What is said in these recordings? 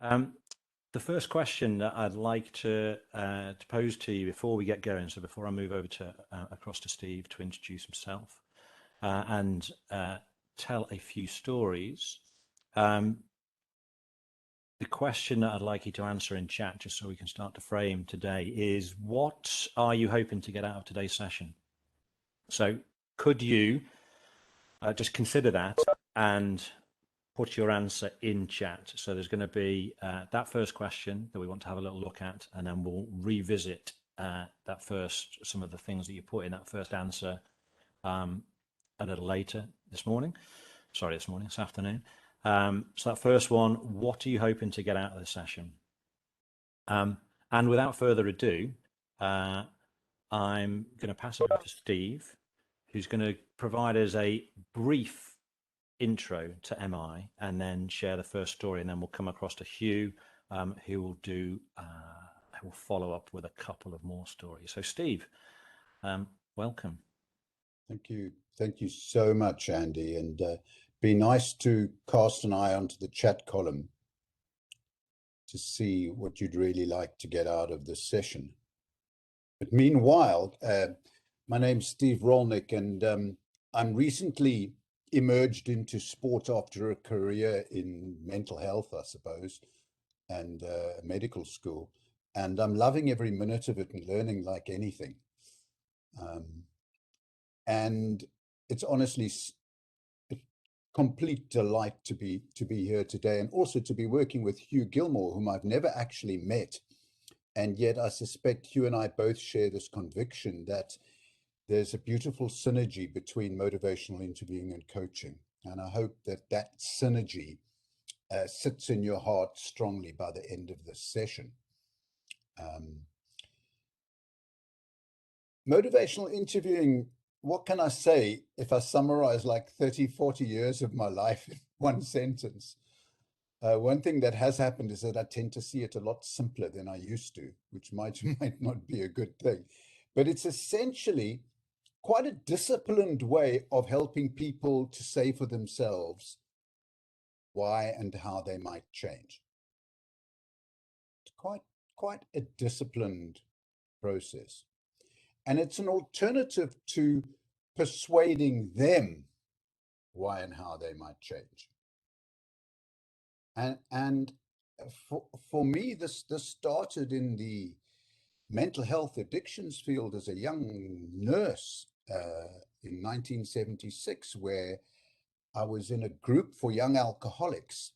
Um, the first question that I'd like to pose to you before we get going, so before I move over to across to Steve to introduce himself and tell a few stories. The question that I'd like you to answer in chat, just so we can start to frame today, is what are you hoping to get out of today's session? So could you just consider that and put your answer in chat? So there's going to be that first question that we want to have a little look at, and then we'll revisit some of the things that you put in that first answer a little later this afternoon. So that first one, what are you hoping to get out of the session? And without further ado, I'm going to pass over to Steve, who's going to provide us a brief intro to MI and then share the first story, and then we'll come across to Hugh, who will follow up with a couple of more stories. So Steve, welcome. Thank you so much, Andy, and be nice to cast an eye onto the chat column to see what you'd really like to get out of this session. But meanwhile, my name's Steve Rollnick, and I'm recently emerged into sport after a career in mental health, I suppose, and medical school, and I'm loving every minute of it and learning like anything. And it's honestly a complete delight to be here today, and also to be working with Hugh Gilmore, whom I've never actually met. And yet I suspect Hugh and I both share this conviction that there's a beautiful synergy between motivational interviewing and coaching. And I hope that that synergy sits in your heart strongly by the end of this session. Motivational interviewing, what can I say if I summarize like 30, 40 years of my life in one sentence? One thing that has happened is that I tend to see it a lot simpler than I used to, which might not be a good thing. But it's essentially quite a disciplined way of helping people to say for themselves why and how they might change. It's quite a disciplined process. And it's an alternative to persuading them why and how they might change. And for me, this started in the mental health addictions field as a young nurse in 1976, where I was in a group for young alcoholics,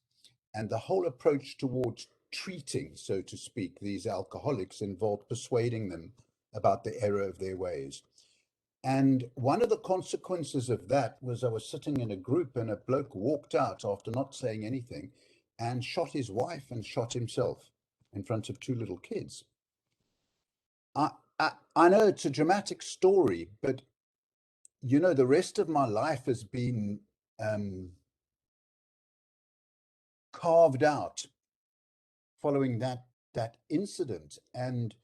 and the whole approach towards treating, so to speak, these alcoholics involved persuading them about the error of their ways. And one of the consequences of that was I was sitting in a group and a bloke walked out after not saying anything and shot his wife and shot himself in front of two little kids. I know it's a dramatic story, but you know, the rest of my life has been carved out following that incident. And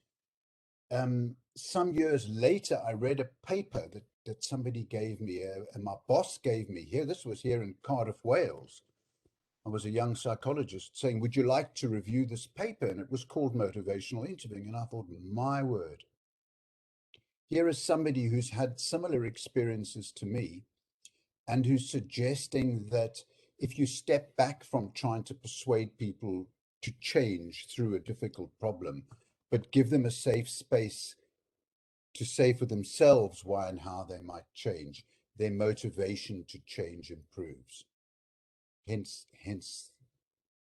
some years later, I read a paper that somebody gave me, and my boss gave me here. This was here in Cardiff, Wales. I was a young psychologist, saying, would you like to review this paper? And it was called Motivational Interviewing. And I thought, my word, here is somebody who's had similar experiences to me and who's suggesting that if you step back from trying to persuade people to change through a difficult problem, but give them a safe space to say for themselves why and how they might change, their motivation to change improves. Hence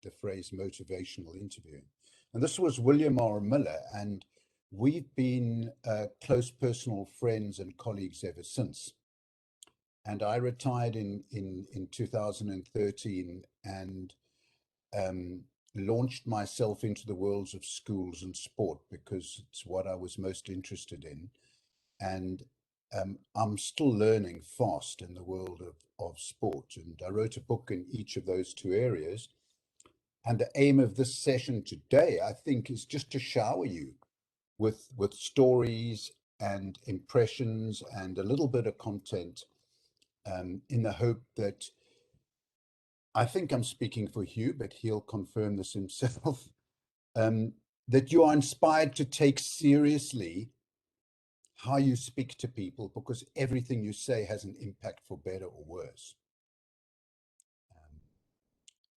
the phrase motivational interviewing. And this was William R. Miller, and we've been close personal friends and colleagues ever since. And I retired in 2013 and launched myself into the worlds of schools and sport because it's what I was most interested in. And I'm still learning fast in the world of sport. And I wrote a book in each of those two areas. And the aim of this session today, I think, is just to shower you with stories and impressions and a little bit of content in the hope that I think I'm speaking for Hugh, but he'll confirm this himself, that you are inspired to take seriously how you speak to people, because everything you say has an impact for better or worse.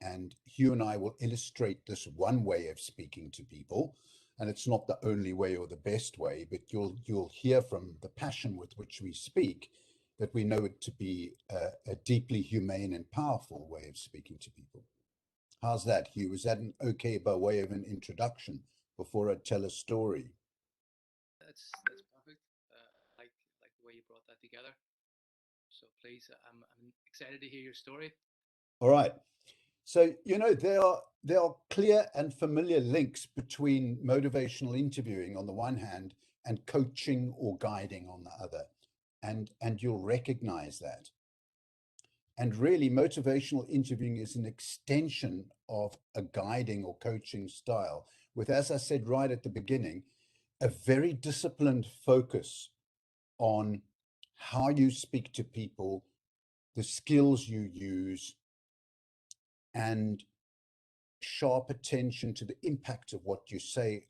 And Hugh and I will illustrate this one way of speaking to people, and it's not the only way or the best way, but you'll hear from the passion with which we speak that we know it to be a deeply humane and powerful way of speaking to people. How's that, Hugh? Is that an okay by way of an introduction before I tell a story? That's perfect. Like the way you brought that together. So please, I'm excited to hear your story. All right. So, there are clear and familiar links between motivational interviewing on the one hand and coaching or guiding on the other. And you'll recognize that. And really, motivational interviewing is an extension of a guiding or coaching style with, as I said right at the beginning, a very disciplined focus on how you speak to people, the skills you use, and sharp attention to the impact of what you say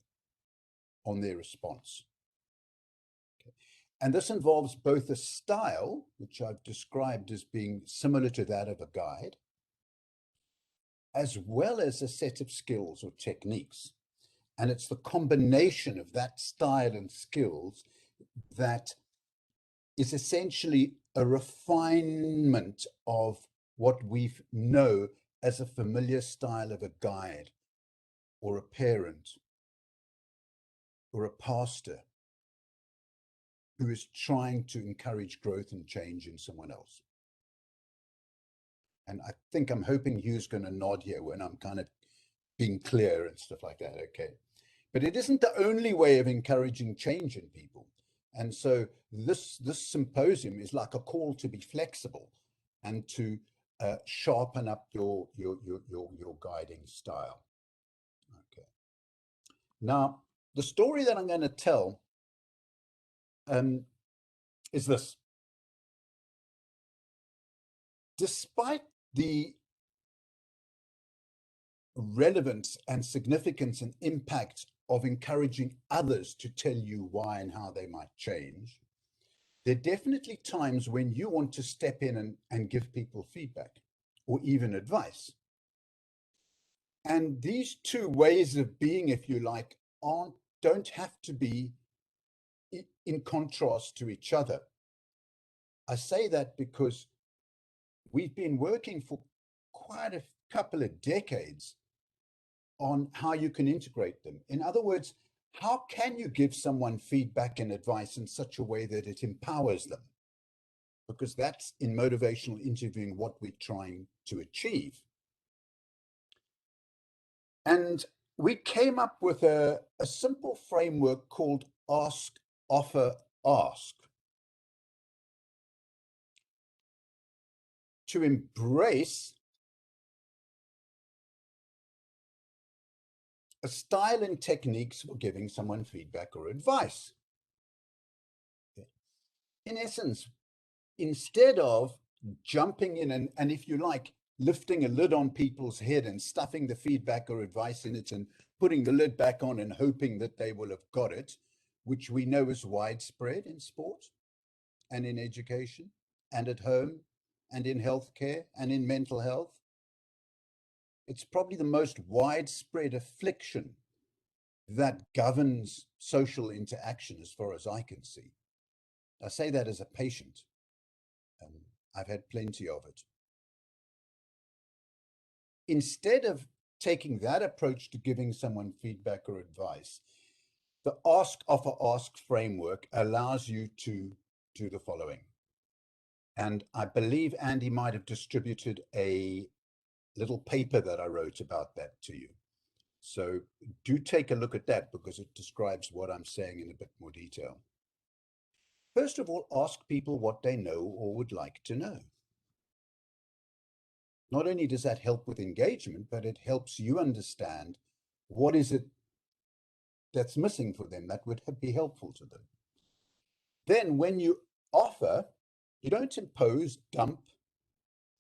on their response. Okay. And this involves both a style, which I've described as being similar to that of a guide, as well as a set of skills or techniques. And it's the combination of that style and skills that is essentially a refinement of what we know as a familiar style of a guide or a parent or a pastor who is trying to encourage growth and change in someone else. And I think I'm hoping Hugh's going to nod here when I'm kind of being clear and stuff like that. Okay. But it isn't the only way of encouraging change in people. And so this symposium is like a call to be flexible and to sharpen up your guiding style. Okay. Now, the story that I'm going to tell is this. Despite the relevance and significance and impact of encouraging others to tell you why and how they might change, there are definitely times when you want to step in and give people feedback or even advice. And these two ways of being, if you like, don't have to be in contrast to each other. I say that because we've been working for quite a couple of decades on how you can integrate them. In other words, how can you give someone feedback and advice in such a way that it empowers them? Because that's in motivational interviewing what we're trying to achieve. And we came up with a simple framework called ask, offer, ask, to embrace a style and techniques for giving someone feedback or advice. In essence, instead of jumping in and if you like, lifting a lid on people's head and stuffing the feedback or advice in it and putting the lid back on and hoping that they will have got it, which we know is widespread in sport and in education and at home and in healthcare and in mental health. It's probably the most widespread affliction that governs social interaction as far as I can see. I say that as a patient. I've had plenty of it. Instead of taking that approach to giving someone feedback or advice, the ask, offer, ask framework allows you to do the following. And I believe Andy might have distributed a little paper that I wrote about that to you. So do take a look at that because it describes what I'm saying in a bit more detail. First of all, ask people what they know or would like to know. Not only does that help with engagement, but it helps you understand what is it that's missing for them that would be helpful to them. Then when you offer, you don't impose, dump,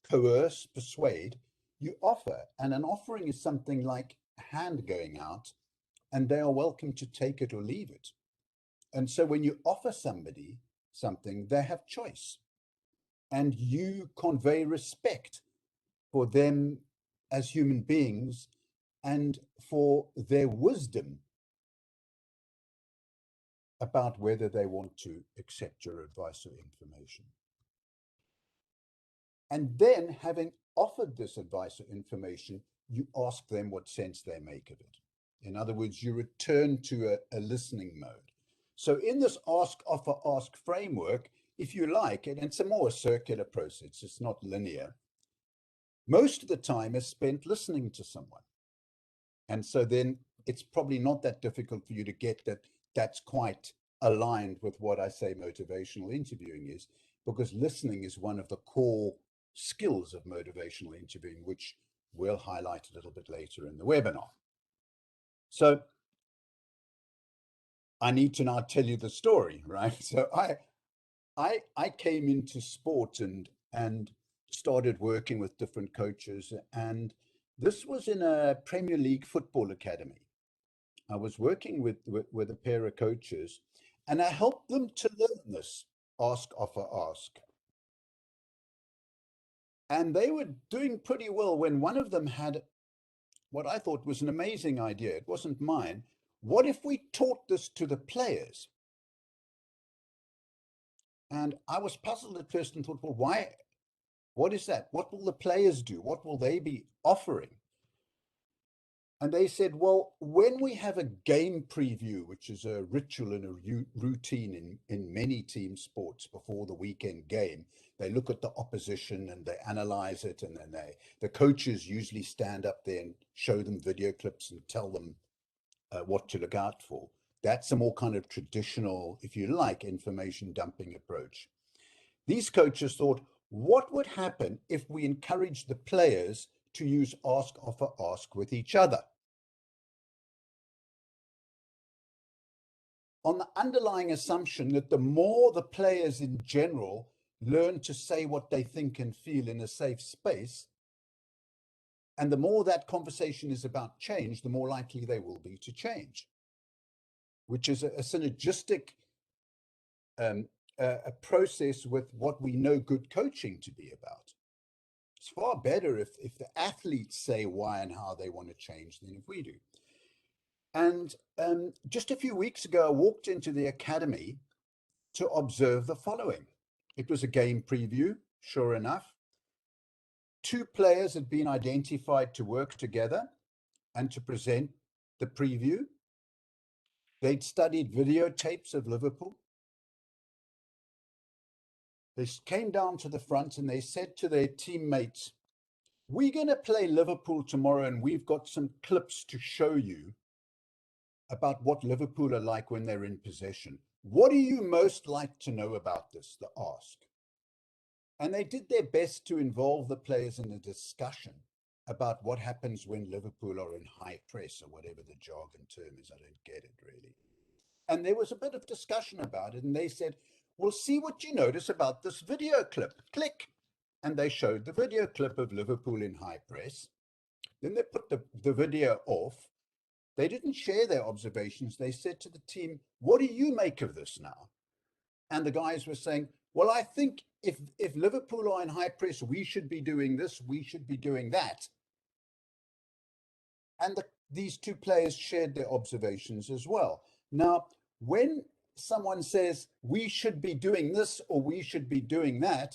coerce, persuade. you offer, and an offering is something like a hand going out, and they are welcome to take it or leave it. And so when you offer somebody something, they have choice, and you convey respect for them as human beings and for their wisdom about whether they want to accept your advice or information. And then, having offered this advice or information, you ask them what sense they make of it. In other words, you return to a listening mode. So in this ask, offer, ask framework, if you like, and it's a more circular process, it's not linear, most of the time is spent listening to someone. And so then it's probably not that difficult for you to get that that's quite aligned with what I say motivational interviewing is, because listening is one of the core skills of motivational interviewing, which we'll highlight a little bit later in the webinar. So I need to now tell you the story, right? So I came into sport and started working with different coaches, and this was in a Premier League football academy. I was working with a pair of coaches, and I helped them to learn this ask, offer, ask. And they were doing pretty well when one of them had what I thought was an amazing idea. It wasn't mine. What if we taught this to the players? And I was puzzled at first and thought, well, why? What is that? What will the players do? What will they be offering? And they said, well, when we have a game preview, which is a ritual and a routine in many team sports before the weekend game, they look at the opposition and they analyze it. And then the coaches usually stand up there and show them video clips and tell them what to look out for. That's a more kind of traditional, if you like, information dumping approach. These coaches thought, what would happen if we encouraged the players to use ask, offer, ask with each other? On the underlying assumption that the more the players in general learn to say what they think and feel in a safe space, and the more that conversation is about change, the more likely they will be to change, which is a synergistic a process with what we know good coaching to be about. It's far better if the athletes say why and how they want to change than if we do. And just a few weeks ago, I walked into the academy to observe the following. It was a game preview, sure enough. 2 players had been identified to work together and to present the preview. They'd studied videotapes of Liverpool. They came down to the front and they said to their teammates, we're going to play Liverpool tomorrow and we've got some clips to show you about what Liverpool are like when they're in possession. What do you most like to know about this? The ask. And they did their best to involve the players in a discussion about what happens when Liverpool are in high press, or whatever the jargon term is. I don't get it really. And there was a bit of discussion about it. And they said, we'll see what you notice about this video clip. Click. And they showed the video clip of Liverpool in high press. Then they put the video off. They didn't share their observations. They said to the team, what do you make of this now? And the guys were saying, well, I think if Liverpool are in high press, we should be doing this, we should be doing that. And these 2 players shared their observations as well. Now, when someone says we should be doing this or we should be doing that,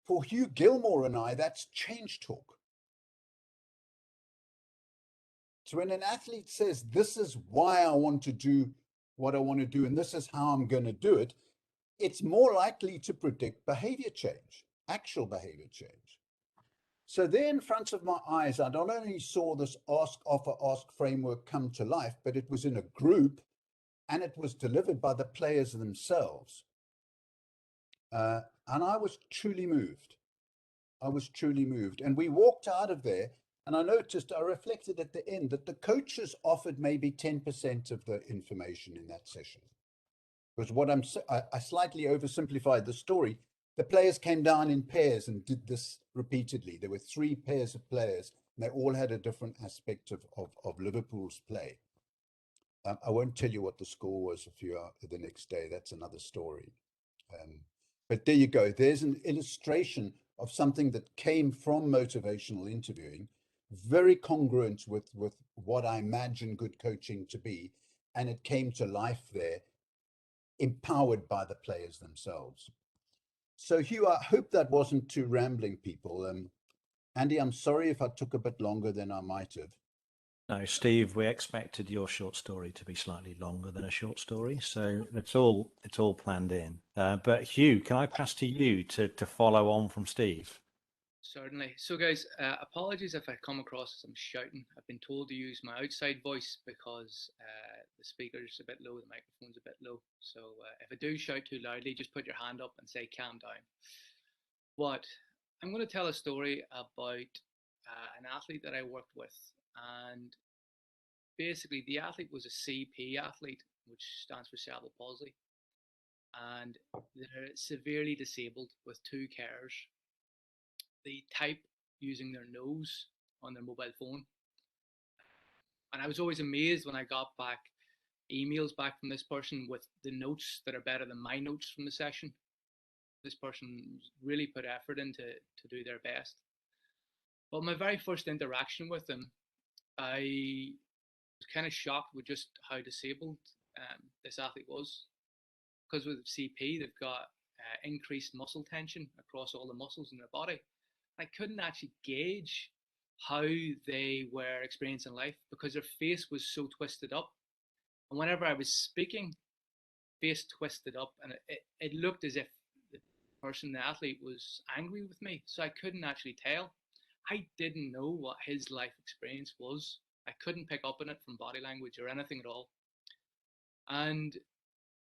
for Hugh Gilmore and I, that's change talk. So when an athlete says, this is why I want to do what I want to do, and this is how I'm going to do it, it's more likely to predict behavior change, actual behavior change. So there in front of my eyes, I not only saw this ask, offer, ask framework come to life, but it was in a group and it was delivered by the players themselves. And I was truly moved. I was truly moved. And we walked out of there, and I reflected at the end that the coaches offered maybe 10% of the information in that session. Because I slightly oversimplified the story. the players came down in pairs and did this repeatedly. There were 3 pairs of players, and they all had a different aspect of Liverpool's play. I won't tell you what the score was if you are the next day. That's another story. But there you go. There's an illustration of something that came from motivational interviewing, very congruent with what I imagine good coaching to be. And it came to life there, empowered by the players themselves. So Hugh, I hope that wasn't too rambling, people. Andy, I'm sorry if I took a bit longer than I might have. No, Steve, we expected your short story to be slightly longer than a short story, so it's all planned in. But Hugh, can I pass to you to follow on from Steve? Certainly. So guys, apologies if I come across as I'm shouting. I've been told to use my outside voice because the speaker's a bit low, the microphone's a bit low. So if I do shout too loudly, just put your hand up and say calm down. But I'm going to tell a story about an athlete that I worked with. And basically the athlete was a CP athlete, which stands for cerebral palsy. And they're severely disabled with 2 carers. They type using their nose on their mobile phone. And I was always amazed when I got back emails back from this person with the notes that are better than my notes from the session. This person really put effort into to do their best. But my very first interaction with them, I was kind of shocked with just how disabled this athlete was. Because with CP, they've got increased muscle tension across all the muscles in their body. I couldn't actually gauge how they were experiencing life because their face was so twisted up. And whenever I was speaking, face twisted up, and it looked as if the person, the athlete, was angry with me. So I couldn't actually tell. I didn't know what his life experience was. I couldn't pick up on it from body language or anything at all. And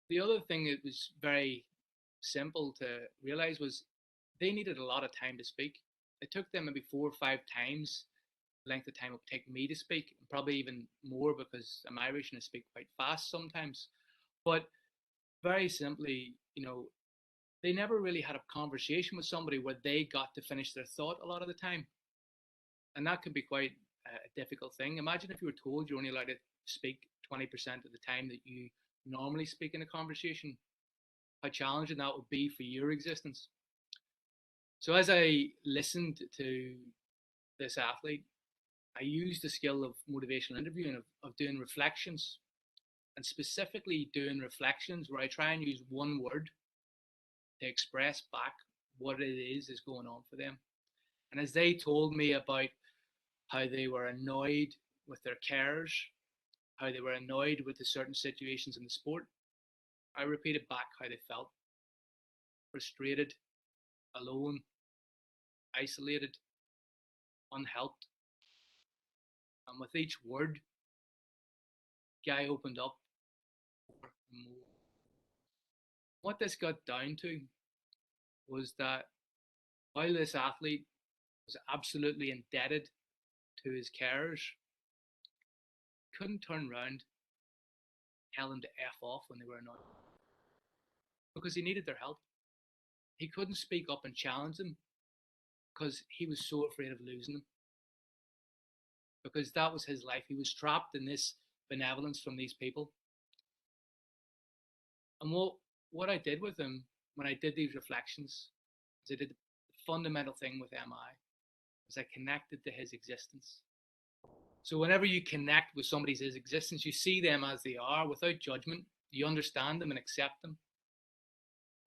the other thing that was very simple to realize was they needed a lot of time to speak. It took them maybe 4 or 5 times the length of time it would take me to speak, and probably even more because I'm Irish and I speak quite fast sometimes. But very simply, they never really had a conversation with somebody where they got to finish their thought a lot of the time. And that could be quite a difficult thing. Imagine if you were told you're only allowed to speak 20% of the time that you normally speak in a conversation, how challenging that would be for your existence. So as I listened to this athlete, I used the skill of motivational interviewing, of doing reflections, and specifically doing reflections where I try and use one word to express back what it is going on for them. And as they told me about how they were annoyed with their carers, how they were annoyed with the certain situations in the sport, I repeated back how they felt: frustrated, alone, isolated, unhelped. And with each word, guy opened up more and more. What this got down to was that while this athlete was absolutely indebted to his carers, couldn't turn around, tell them to F off when they were annoyed, because he needed their help. He couldn't speak up and challenge them because he was so afraid of losing them. Because that was his life. He was trapped in this benevolence from these people. And what I did with him when I did these reflections is I did the fundamental thing with MI, is I connected to his existence. So whenever you connect with somebody's existence, you see them as they are without judgment. You understand them and accept them.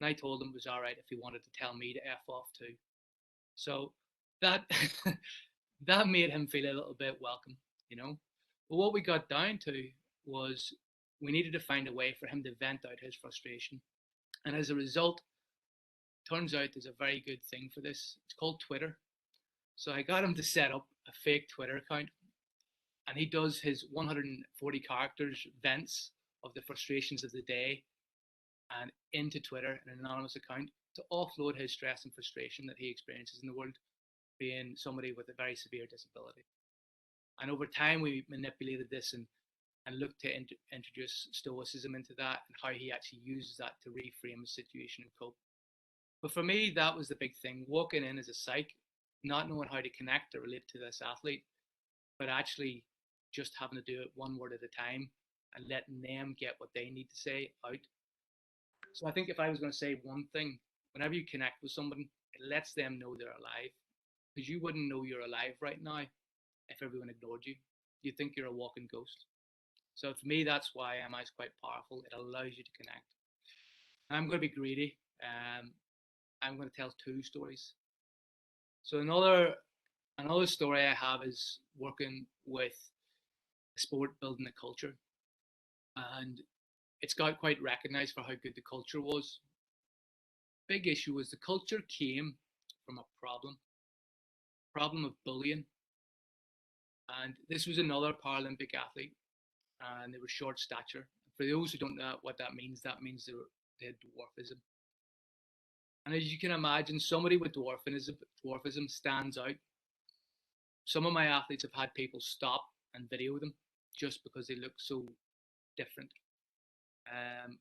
And I told him it was all right if he wanted to tell me to F off too. So that that made him feel a little bit welcome, But what we got down to was we needed to find a way for him to vent out his frustration. And as a result, turns out there's a very good thing for this. It's called Twitter. So I got him to set up a fake Twitter account, and he does his 140 characters vents of the frustrations of the day and into Twitter, an anonymous account, to offload his stress and frustration that he experiences in the world, being somebody with a very severe disability. And over time, we manipulated this and looked to introduce stoicism into that, and how he actually uses that to reframe the situation and cope. But for me, that was the big thing. Walking in as a psych, not knowing how to connect or relate to this athlete, but actually just having to do it one word at a time and letting them get what they need to say out. So I think if I was going to say one thing, whenever you connect with someone, it lets them know they're alive. Because you wouldn't know you're alive right now if everyone ignored you. You think you're a walking ghost. So for me, that's why MI is quite powerful. It allows you to connect. I'm going to be greedy. I'm going to tell 2 stories. So another story I have is working with sport building a culture, and it's got quite recognized for how good the culture was. Big issue was the culture came from a problem of bullying, and this was another Paralympic athlete, and they were short stature. For those who don't know what that means they had dwarfism. And as you can imagine, somebody with dwarfism stands out. Some of my athletes have had people stop and video them just because they look so different.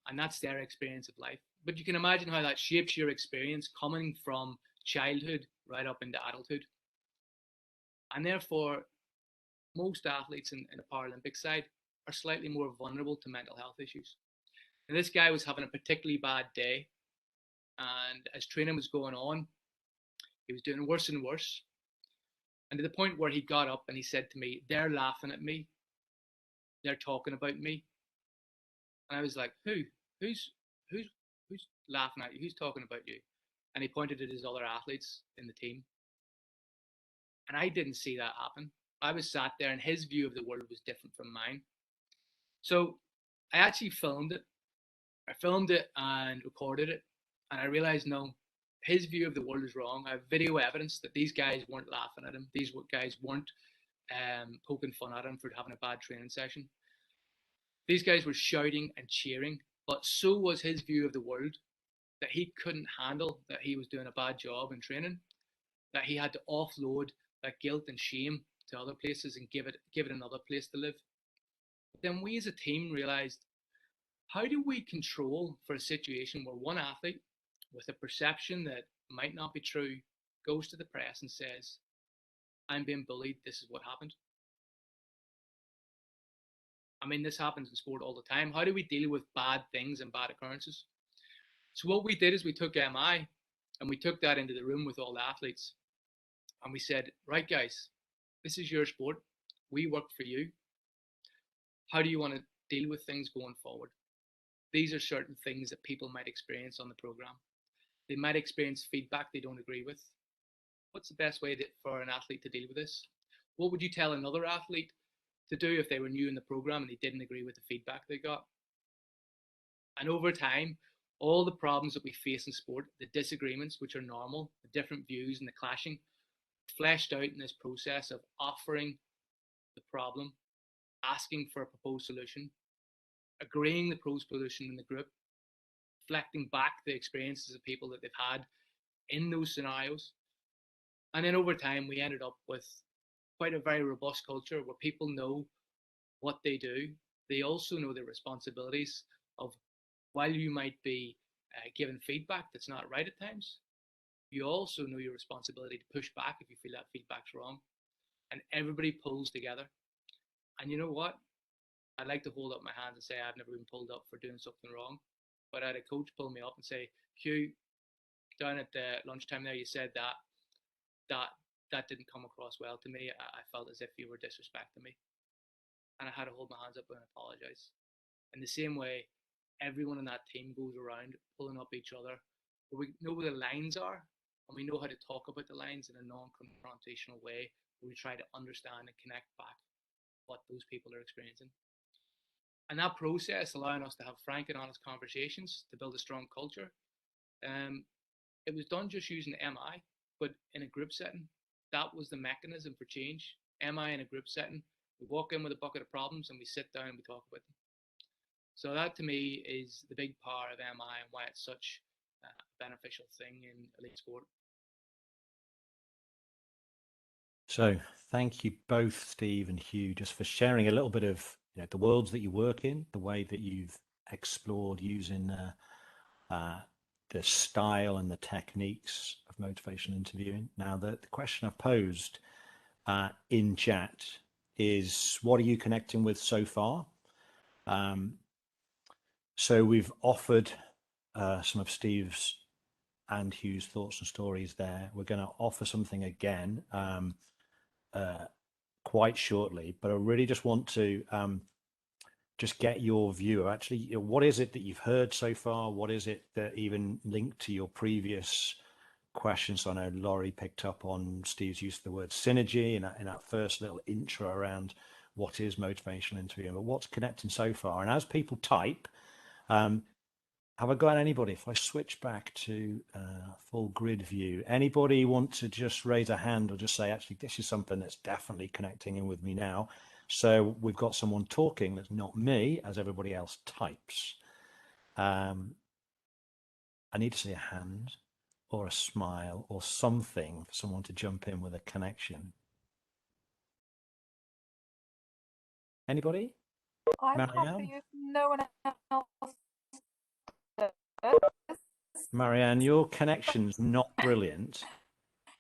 And that's their experience of life. But you can imagine how that shapes your experience coming from childhood right up into adulthood. And therefore, most athletes in the Paralympic side are slightly more vulnerable to mental health issues. And this guy was having a particularly bad day. And as training was going on, he was doing worse and worse. And to the point where he got up and he said to me, "They're laughing at me. They're talking about me." And I was like, Who's laughing at you? Who's talking about you? And he pointed at his other athletes in the team. And I didn't see that happen. I was sat there and his view of the world was different from mine. So I actually filmed it. I filmed it and recorded it. And I realized, no, his view of the world is wrong. I have video evidence that these guys weren't laughing at him. These guys weren't poking fun at him for having a bad training session. These guys were shouting and cheering, but so was his view of the world, that he couldn't handle that he was doing a bad job in training, that he had to offload that guilt and shame to other places and give it another place to live. But then we as a team realized, how do we control for a situation where one athlete with a perception that might not be true goes to the press and says, "I'm being bullied, this is what happened"? I mean, this happens in sport all the time. How do we deal with bad things and bad occurrences? So what we did is we took MI and we took that into the room with all the athletes. And we said, right, guys, this is your sport. We work for you. How do you want to deal with things going forward? These are certain things that people might experience on the program. They might experience feedback they don't agree with. What's the best way for an athlete to deal with this? What would you tell another athlete to do if they were new in the program and they didn't agree with the feedback they got? And over time, all the problems that we face in sport, the disagreements, which are normal, the different views and the clashing, fleshed out in this process of offering the problem, asking for a proposed solution, agreeing the proposed solution in the group, reflecting back the experiences of people that they've had in those scenarios. And then over time, we ended up with quite a very robust culture where people know what they do. They also know their responsibilities of, while you might be given feedback that's not right at times, you also know your responsibility to push back if you feel that feedback's wrong. And everybody pulls together. And you know what? I'd like to hold up my hands and say I've never been pulled up for doing something wrong. But I had a coach pull me up and say, "Hugh, down at the lunchtime there, you said that didn't come across well to me. I felt as if you were disrespecting me." And I had to hold my hands up and apologize. In the same way, everyone in that team goes around pulling up each other. We know where the lines are, and we know how to talk about the lines in a non-confrontational way, where we try to understand and connect back what those people are experiencing. And that process, allowing us to have frank and honest conversations to build a strong culture, it was done just using MI, but in a group setting. That was the mechanism for change. MI in a group setting. We walk in with a bucket of problems and we sit down and we talk about them. So that to me is the big power of MI and why it's such a beneficial thing in elite sport. So thank you both, Steve and Hugh, just for sharing a little bit of the worlds that you work in, the way that you've explored using the style and the techniques of motivational interviewing. Now, the question I've posed in chat is, what are you connecting with so far? So we've offered some of Steve's and Hugh's thoughts and stories there. We're going to offer something again quite shortly, but I really just want to just get your view. Actually, you know, what is it that you've heard so far? What is it that even linked to your previous questions? I know Laurie picked up on Steve's use of the word synergy in that first little intro around what is motivational interviewing, but what's connecting so far? And as people type, have I got anybody? If I switch back to full grid view, anybody want to just raise a hand or just say, actually, this is something that's definitely connecting in with me now? So we've got someone talking that's not me, as everybody else types. I need to see a hand or a smile or something for someone to jump in with a connection. Anybody? I'm Marianne? happy if no one else does. Marianne, your connection's not brilliant.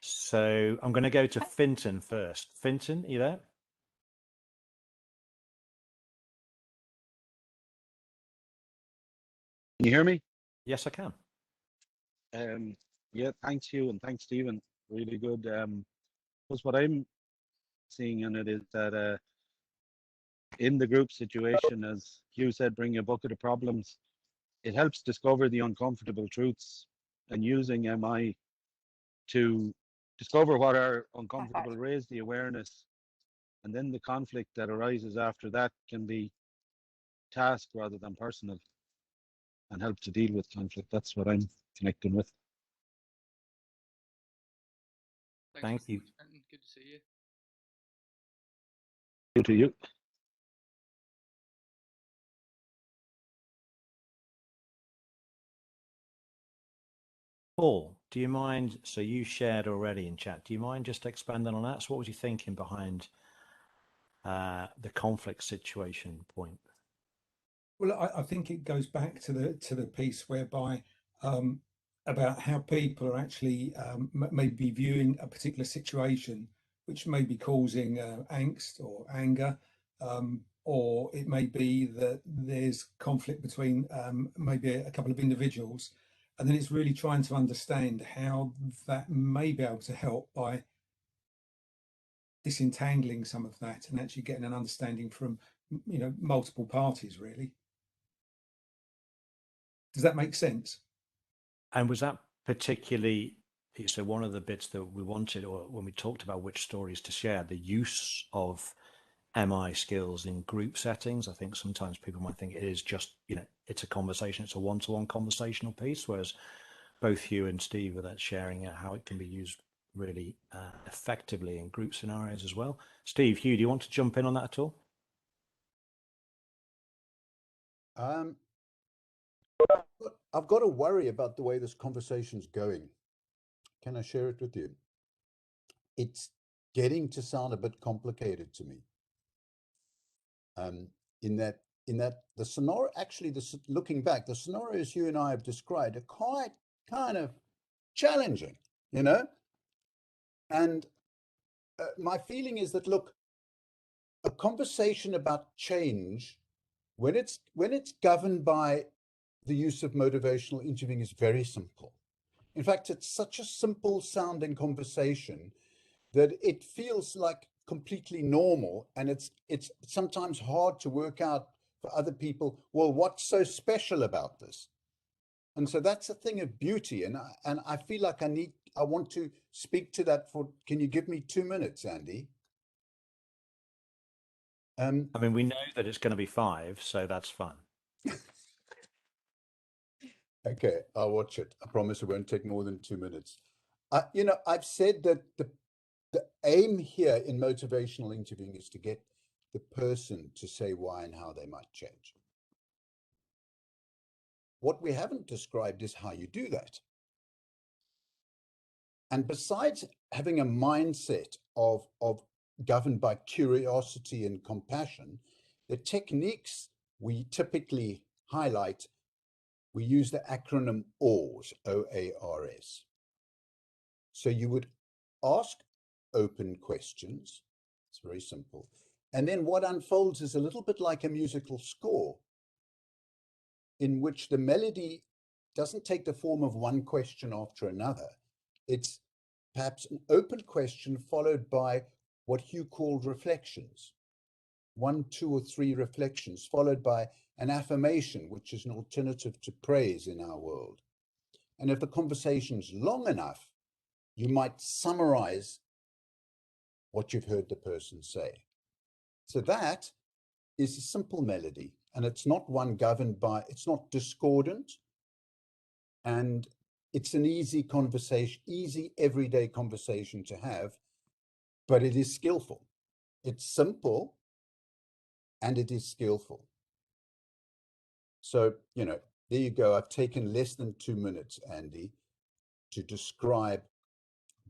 So I'm going to go to Finton first. Finton, you there? Can you hear me? Yes, I can. Yeah, thanks Hugh and thanks Stephen. Really good. Because what I'm seeing in it is that in the group situation, as Hugh said, bring a bucket of problems. It helps discover the uncomfortable truths, and using MI to discover what are uncomfortable, raise the awareness, and then the conflict that arises after that can be task rather than personal, and help to deal with conflict. That's what I'm connecting with. Thank you. Good to see you. Good to you. Paul, do you mind? So you shared already in chat. Do you mind just expanding on that? So what was you thinking behind the conflict situation point? Well, I think it goes back to the piece whereby about how people are actually maybe viewing a particular situation, which may be causing angst or anger, or it may be that there's conflict between maybe a couple of individuals, and then it's really trying to understand how that may be able to help by disentangling some of that and actually getting an understanding from, you know, multiple parties, really. Does that make sense? And was that particularly, so one of the bits that we wanted, or when we talked about which stories to share, the use of MI skills in group settings? I think sometimes people might think it is just, you know, it's a conversation, it's a one-to-one conversational piece, whereas both Hugh and Steve are sharing how it can be used really effectively in group scenarios as well. Steve, Hugh, do you want to jump in on that at all? I've got to worry about the way this conversation's going. Can I share it with you? It's getting to sound a bit complicated to me. In that the scenario, actually, looking back, the scenarios you and I have described are quite kind of challenging, you know? And my feeling is that, look, a conversation about change, when it's governed by the use of motivational interviewing, is very simple. In fact, it's such a simple sounding conversation that it feels like completely normal, and it's sometimes hard to work out for other people, well, what's so special about this? And so that's a thing of beauty, and I feel like I want to speak to that for, can you give me 2 minutes, Andy? I mean, we know that it's going to be 5, so that's fun. Okay, I'll watch it. I promise it won't take more than 2 minutes. You know, I've said that the aim here in motivational interviewing is to get the person to say why and how they might change. What we haven't described is how you do that. And besides having a mindset of governed by curiosity and compassion, the techniques we typically highlight we use the acronym OARS, O-A-R-S. So you would ask open questions. It's very simple. And then what unfolds is a little bit like a musical score, in which the melody doesn't take the form of one question after another. It's perhaps an open question followed by what Hugh called reflections. 1, 2, or 3 reflections, followed by an affirmation, which is an alternative to praise in our world. And if the conversation's long enough, you might summarize what you've heard the person say. So that is a simple melody, and it's not one governed by, it's not discordant, and it's an easy conversation, easy everyday conversation to have, but it is skillful. It's simple and it is skillful. So, you know, there you go. I've taken less than 2 minutes, Andy, to describe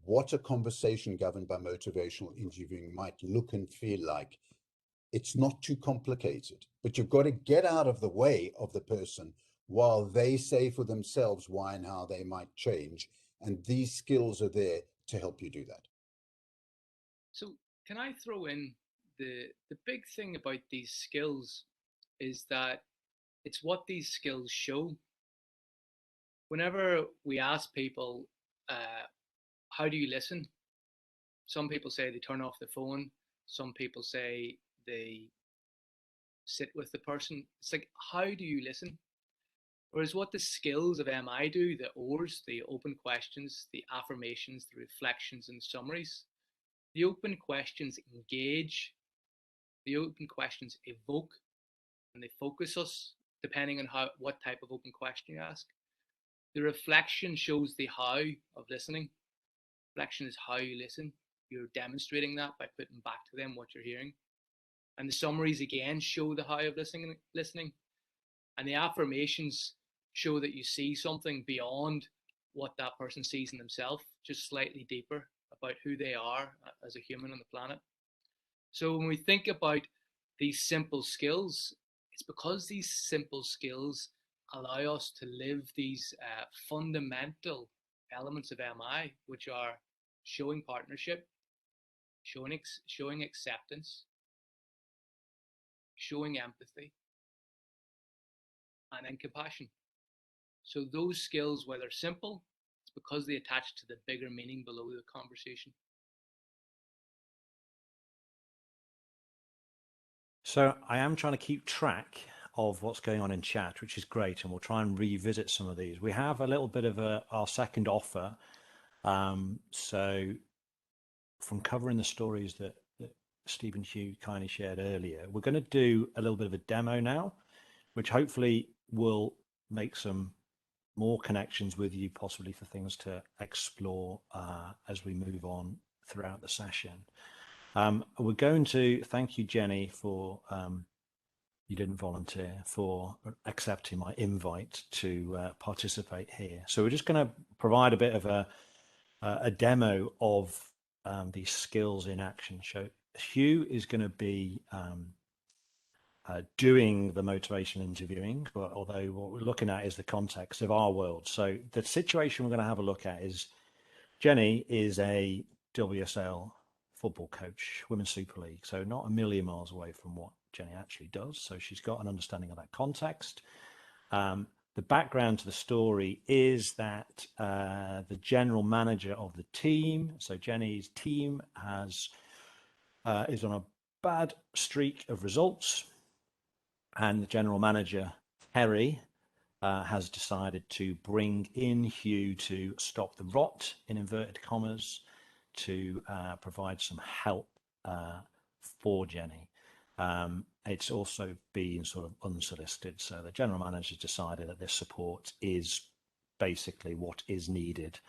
what a conversation governed by motivational interviewing might look and feel like. It's not too complicated, but you've got to get out of the way of the person while they say for themselves why and how they might change. And these skills are there to help you do that. So can I throw in the big thing about these skills is that it's what these skills show. Whenever we ask people, how do you listen? Some people say they turn off the phone. Some people say they sit with the person. It's like, how do you listen? Whereas what the skills of MI do, the OARS, the open questions, the affirmations, the reflections and summaries, the open questions engage, the open questions evoke, and they focus us depending on what type of open question you ask. The reflection shows the how of listening. Reflection is how you listen. You're demonstrating that by putting back to them what you're hearing. And the summaries again show the how of listening. And the affirmations show that you see something beyond what that person sees in themselves, just slightly deeper about who they are as a human on the planet. So when we think about these simple skills, it's because these simple skills allow us to live these fundamental elements of MI, which are showing partnership, showing acceptance, showing empathy, and then compassion. So those skills, while they're simple, it's because they attach to the bigger meaning below the conversation. So I am trying to keep track of what's going on in chat, which is great, and we'll try and revisit some of these. We have a little bit of our second offer. So from covering the stories that Steve and Hugh kindly shared earlier, we're going to do a little bit of a demo now, which hopefully will make some more connections with you, possibly for things to explore as we move on throughout the session. We're going to thank you, Jenny, for you didn't volunteer, for accepting my invite to participate here. So we're just going to provide a bit of a demo of these skills in action. So Hugh is going to be doing the motivational interviewing, but although what we're looking at is the context of our world. So the situation we're going to have a look at is Jenny is a WSL football coach, Women's Super League, so not a million miles away from what Jenny actually does. So she's got an understanding of that context. The background to the story is that the general manager of the team, so Jenny's team is on a bad streak of results, and the general manager, Terry, has decided to bring in Hugh to stop the rot, in inverted commas, to provide some help for Jenny. It's also been sort of unsolicited. So the general manager decided that this support is basically what is needed.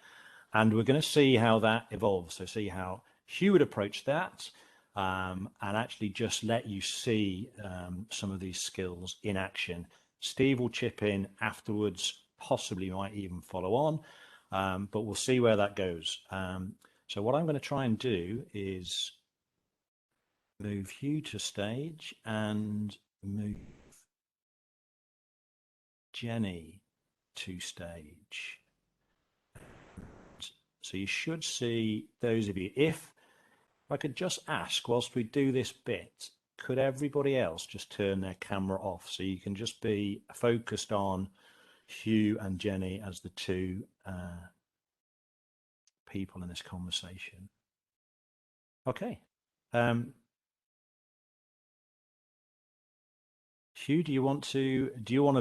And we're going to see how that evolves. So see how Hugh would approach that and actually just let you see some of these skills in action. Steve will chip in afterwards, possibly might even follow on, but we'll see where that goes. So what I'm going to try and do is move Hugh to stage and move Jenny to stage. So you should see those of you. If I could just ask, whilst we do this bit, could everybody else just turn their camera off so you can just be focused on Hugh and Jenny as the two people in this conversation? Okay. Hugh, do you want to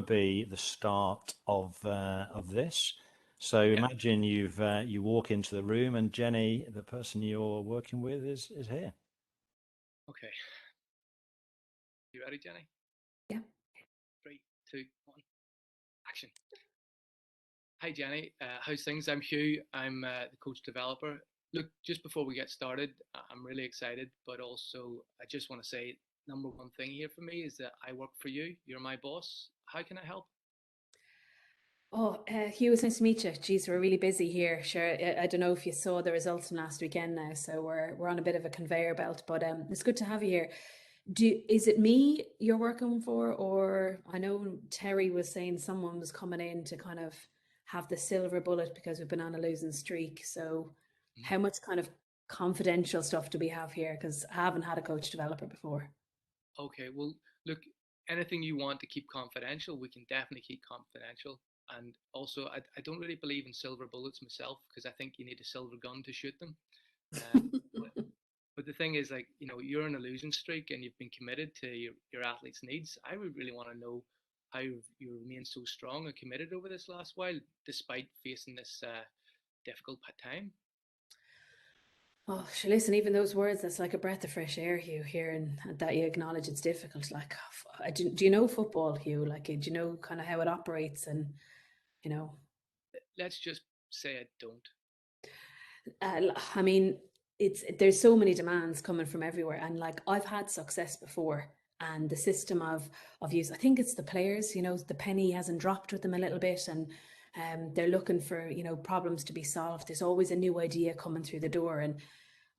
be the start of this? So imagine you walk into the room and Jenny, the person you're working with, is here. Okay. You ready, Jenny? Yeah. 3, 2, 1. Action. Hi, Jenny. How's things? I'm Hugh. I'm the coach developer. Look, just before we get started, I'm really excited, but also I just want to say, number one thing here for me is that I work for you. You're my boss. How can I help? Oh, Hugh, it's nice to meet you. Geez, we're really busy here. Sure, I don't know if you saw the results from last weekend now, so we're on a bit of a conveyor belt, but it's good to have you here. Is it me you're working for, or I know Terry was saying someone was coming in to kind of have the silver bullet because we've been on a losing streak. So how much kind of confidential stuff do we have here? Because I haven't had a coach developer before. Okay, well, look, anything you want to keep confidential, we can definitely keep confidential. And also, I don't really believe in silver bullets myself, because I think you need a silver gun to shoot them. But the thing is, like, you know, you're in a losing streak and you've been committed to your athletes' needs. I would really want to know how you remain so strong and committed over this last while, despite facing this difficult time. Oh, sure, listen, even those words, that's like a breath of fresh air, Hugh, hearing that you acknowledge it's difficult. Like, do you know football, Hugh? Like, do you know kind of how it operates? And, you know, Let's just say I don't. I mean, there's so many demands coming from everywhere, and like I've had success before, and the system of use, I think it's the players, you know, the penny hasn't dropped with them a little bit, and they're looking for, you know, problems to be solved. There's always a new idea coming through the door, and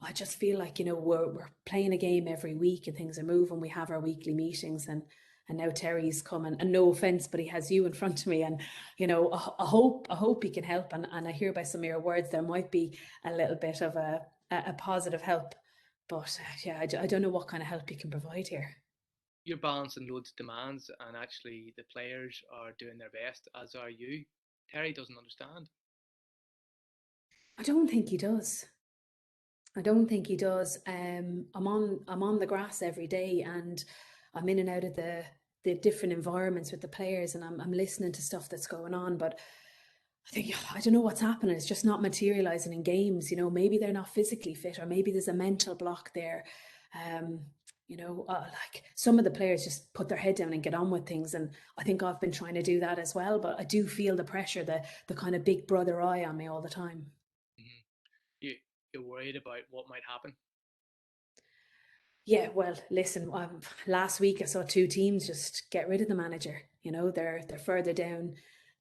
I just feel like, you know, we're playing a game every week and things are moving. We have our weekly meetings, and now Terry's coming, and no offense, but he has you in front of me, and you know, I hope he can help, and I hear by some of your words there might be a little bit of a positive help, but yeah, I don't know what kind of help you can provide here. You're balancing loads of demands, and actually the players are doing their best, as are you. Terry doesn't understand. I don't think he does. I don't think he does. I'm on the grass every day, and I'm in and out of the different environments with the players, and I'm listening to stuff that's going on. But I don't know what's happening. It's just not materializing in games. You know, maybe they're not physically fit, or maybe there's a mental block there. You know, like some of the players just put their head down and get on with things, and I think I've been trying to do that as well. But I do feel the pressure, the kind of big brother eye on me all the time. You're worried about what might happen. Yeah, well, listen, last week I saw two teams just get rid of the manager. You know, they're further down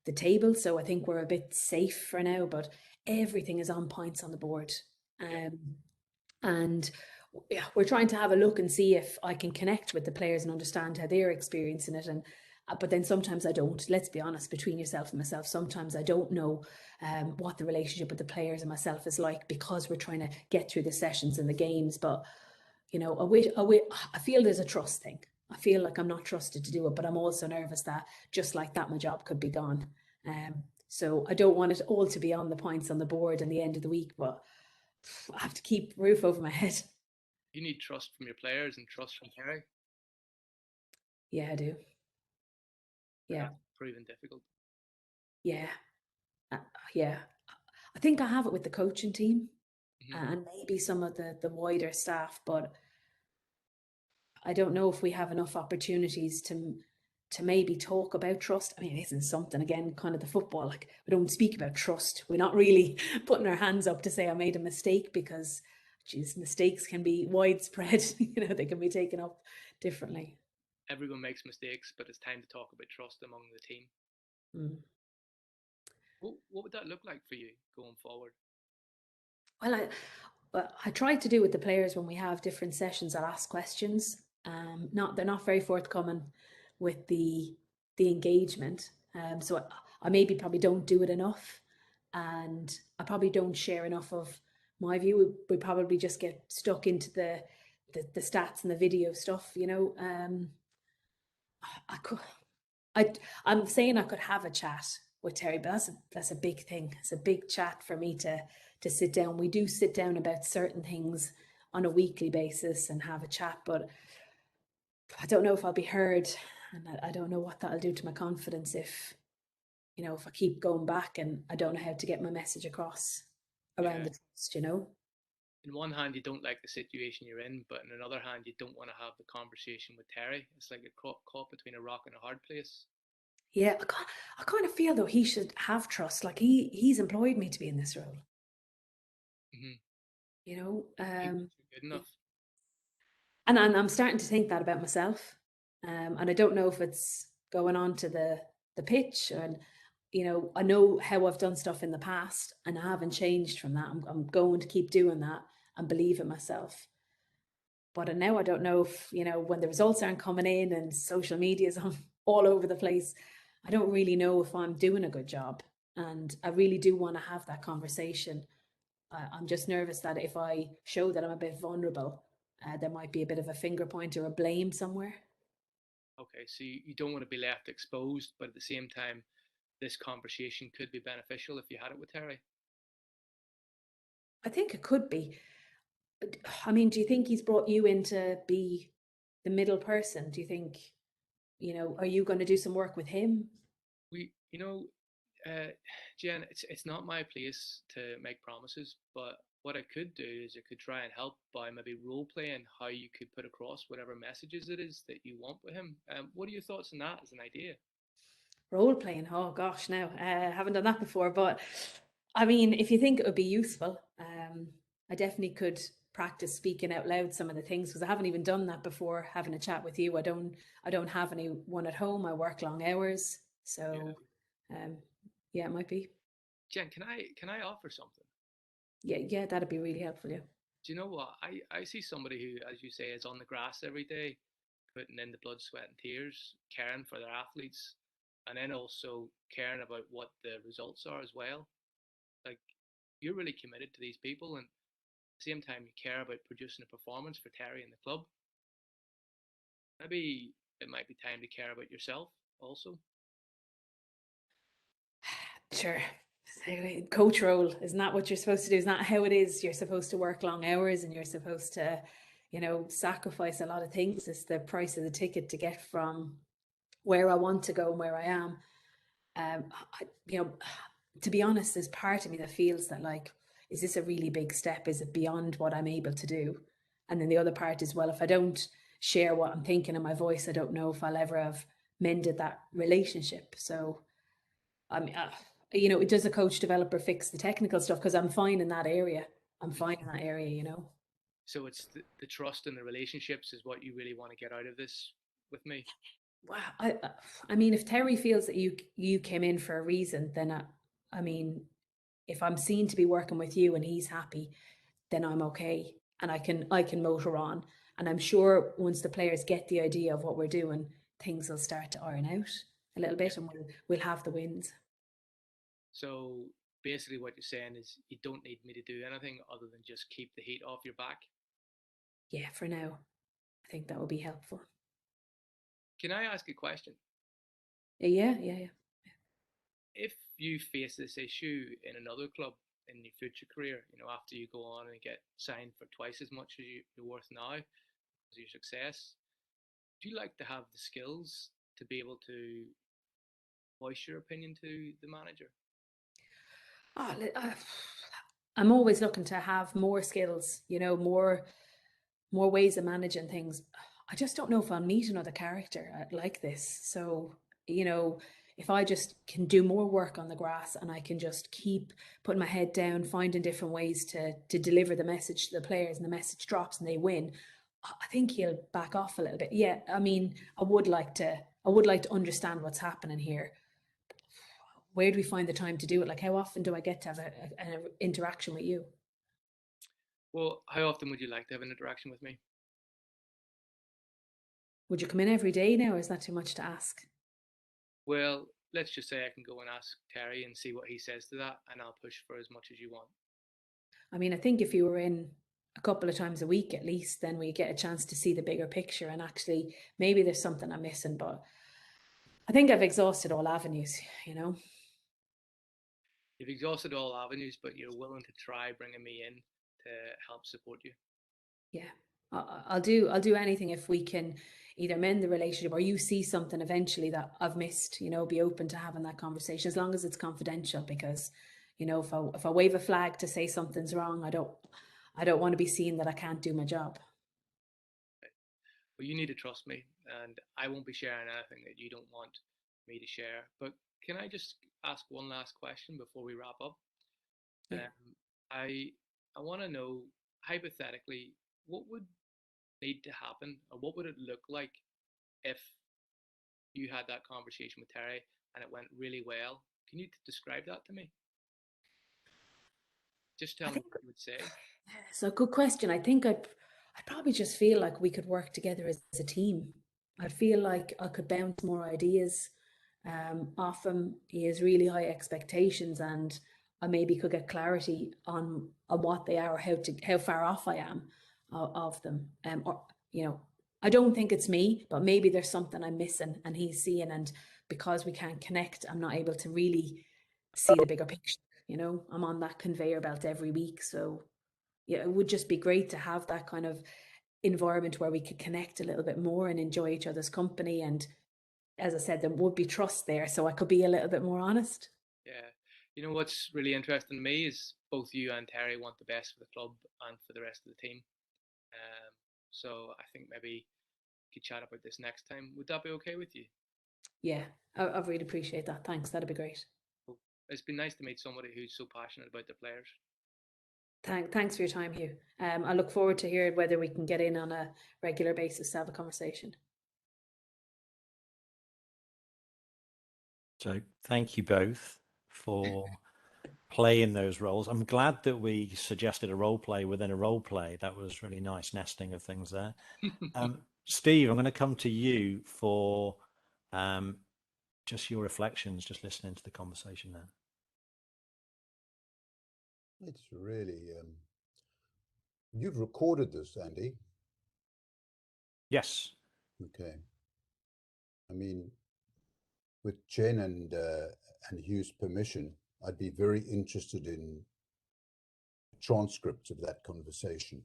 the table, so I think we're a bit safe for now, but everything is on points on the board. And yeah, we're trying to have a look and see if I can connect with the players and understand how they're experiencing it. And but then sometimes I don't. Let's be honest, between yourself and myself, sometimes I don't know what the relationship with the players and myself is like, because we're trying to get through the sessions and the games. But you know, I feel there's a trust thing. I feel like I'm not trusted to do it, but I'm also nervous that just like that, my job could be gone. So I don't want it all to be on the points on the board in the end of the week, but I have to keep roof over my head. You need trust from your players and trust from Terry. Yeah, I do. Yeah. Proving difficult. Yeah. Yeah. I think I have it with the coaching team and maybe some of the wider staff, but I don't know if we have enough opportunities to maybe talk about trust. I mean, it isn't something, again, kind of the football, like we don't speak about trust. We're not really putting our hands up to say I made a mistake, because geez, mistakes can be widespread. You know, they can be taken up differently. Everyone makes mistakes, but it's time to talk about trust among the team. What would that look like for you going forward? Well, I try to do with the players when we have different sessions. I'll ask questions. They're not very forthcoming with the engagement. So I maybe probably don't do it enough, and I probably don't share enough of my view. We probably just get stuck into the stats and the video stuff, you know. I could, I'm saying I could have a chat with Terry, but that's a big thing. It's a big chat for me to sit down. We do sit down about certain things on a weekly basis and have a chat, but I don't know if I'll be heard, and I don't know what that'll do to my confidence if, you know, if I keep going back and I don't know how to get my message across around the trust, you know. In one hand, you don't like the situation you're in, but in another hand, you don't want to have the conversation with Terry. It's like you're caught between a rock and a hard place. Yeah, I kind of feel though he should have trust. Like he's employed me to be in this role. Mm-hmm. You know, Good enough. And I'm starting to think that about myself. And I don't know if it's going on to the pitch, and you know, I know how I've done stuff in the past, and I haven't changed from that. I'm going to keep doing that and believe in myself. But now I don't know if, you know, when the results aren't coming in and social media is on all over the place, I don't really know if I'm doing a good job. And I really do want to have that conversation. I'm just nervous that if I show that I'm a bit vulnerable, there might be a bit of a finger point or a blame somewhere. Okay, so you don't want to be left exposed, but at the same time, this conversation could be beneficial if you had it with Terry. I think it could be. I mean, do you think he's brought you in to be the middle person? Do you think, you know, are you going to do some work with him? Jen, it's not my place to make promises, but what I could do is I could try and help by maybe role playing how you could put across whatever messages it is that you want with him. What are your thoughts on that as an idea? Role playing? Oh gosh, no, I haven't done that before. But I mean, if you think it would be useful, I definitely could practice speaking out loud some of the things, because I haven't even done that before. Having a chat with you, I don't have anyone at home. I work long hours, so yeah, it might be. Jen, can I offer something? Yeah, that'd be really helpful. Yeah. Do you know what? I see somebody who, as you say, is on the grass every day, putting in the blood, sweat, and tears, caring for their athletes, and then also caring about what the results are as well. Like, you're really committed to these people, and at the same time, you care about producing a performance for Terry and the club. Maybe it might be time to care about yourself also. Sure. Coach role, isn't that what you're supposed to do? Isn't that how it is? You're supposed to work long hours and you're supposed to, you know, sacrifice a lot of things. It's the price of the ticket to get from where I want to go and where I am. You know, to be honest, there's part of me that feels that, like, is this a really big step? Is it beyond what I'm able to do? And then the other part is, well, if I don't share what I'm thinking in my voice, I don't know if I'll ever have mended that relationship. So, I mean, you know, does a coach developer fix the technical stuff? Because I'm fine in that area. I'm fine in that area, you know. So it's the trust and the relationships is what you really want to get out of this with me. Wow. I mean, if Terry feels that you came in for a reason, then I mean, if I'm seen to be working with you and he's happy, then I'm okay, and I can motor on. And I'm sure once the players get the idea of what we're doing, things will start to iron out a little bit, and we'll have the wins. So basically what you're saying is you don't need me to do anything other than just keep the heat off your back. Yeah, for now. I think that will be helpful. Can I ask a question? Yeah. If you face this issue in another club in your future career, you know, after you go on and get signed for twice as much as you're worth now because of your success, do you like to have the skills to be able to voice your opinion to the manager? I'm always looking to have more skills, you know, more ways of managing things. I just don't know if I'll meet another character like this. So, you know, if I just can do more work on the grass and I can just keep putting my head down, finding different ways to deliver the message to the players, and the message drops and they win, I think he'll back off a little bit. Yeah, I mean, I would like to understand what's happening here. Where do we find the time to do it? Like, how often do I get to have an interaction with you? Well, how often would you like to have an interaction with me? Would you come in every day now, or is that too much to ask? Well, let's just say I can go and ask Terry and see what he says to that, and I'll push for as much as you want. I mean, I think if you were in a couple of times a week at least, then we get a chance to see the bigger picture, and actually maybe there's something I'm missing, but I think I've exhausted all avenues, you know. You've exhausted all avenues, but you're willing to try bringing me in to help support you. Yeah, I'll do anything if we can either mend the relationship or you see something eventually that I've missed, you know, be open to having that conversation as long as it's confidential, because, you know, if I wave a flag to say something's wrong, I don't want to be seen that I can't do my job. Well, you need to trust me, and I won't be sharing anything that you don't want me to share. But can I just ask one last question before we wrap up? Yeah. I want to know, hypothetically, what would need to happen, or what would it look like if you had that conversation with Terry and it went really well? Can you describe that to me? Just tell me what you would say. So good question. I think I'd probably just feel like we could work together as a team. I'd feel like I could bounce more ideas off him. He has really high expectations, and I maybe could get clarity on what they are, or how far off I am of them. Or, you know, I don't think it's me, but maybe there's something I'm missing and he's seeing, and because we can't connect, I'm not able to really see the bigger picture. You know, I'm on that conveyor belt every week. So yeah, it would just be great to have that kind of environment where we could connect a little bit more and enjoy each other's company. And as I said, there would be trust there, so I could be a little bit more honest. Yeah. You know what's really interesting to me is both you and Terry want the best for the club and for the rest of the team. So I think maybe we could chat about this next time. Would that be okay with you? Yeah, I really appreciate that. Thanks. That'd be great. It's been nice to meet somebody who's so passionate about the players. Thanks for your time, Hugh. I look forward to hearing whether we can get in on a regular basis to have a conversation. So thank you both for playing those roles. I'm glad that we suggested a role play within a role play. That was really nice nesting of things there. Steve, I'm going to come to you for just your reflections, just listening to the conversation there. It's really, you've recorded this, Andy. Yes. Okay. I mean, with Jen and Hugh's permission, I'd be very interested in transcripts of that conversation.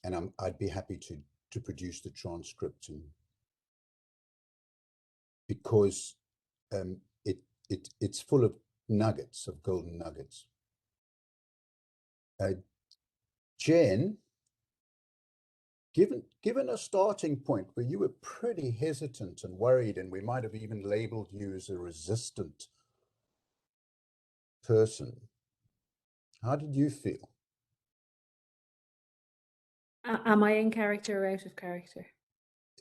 And I'd be happy to produce the transcript, because it's full of nuggets, of golden nuggets. Jen, given a starting point where you were pretty hesitant and worried, and we might have even labeled you as a resistant person, how did you feel? Am I in character or out of character?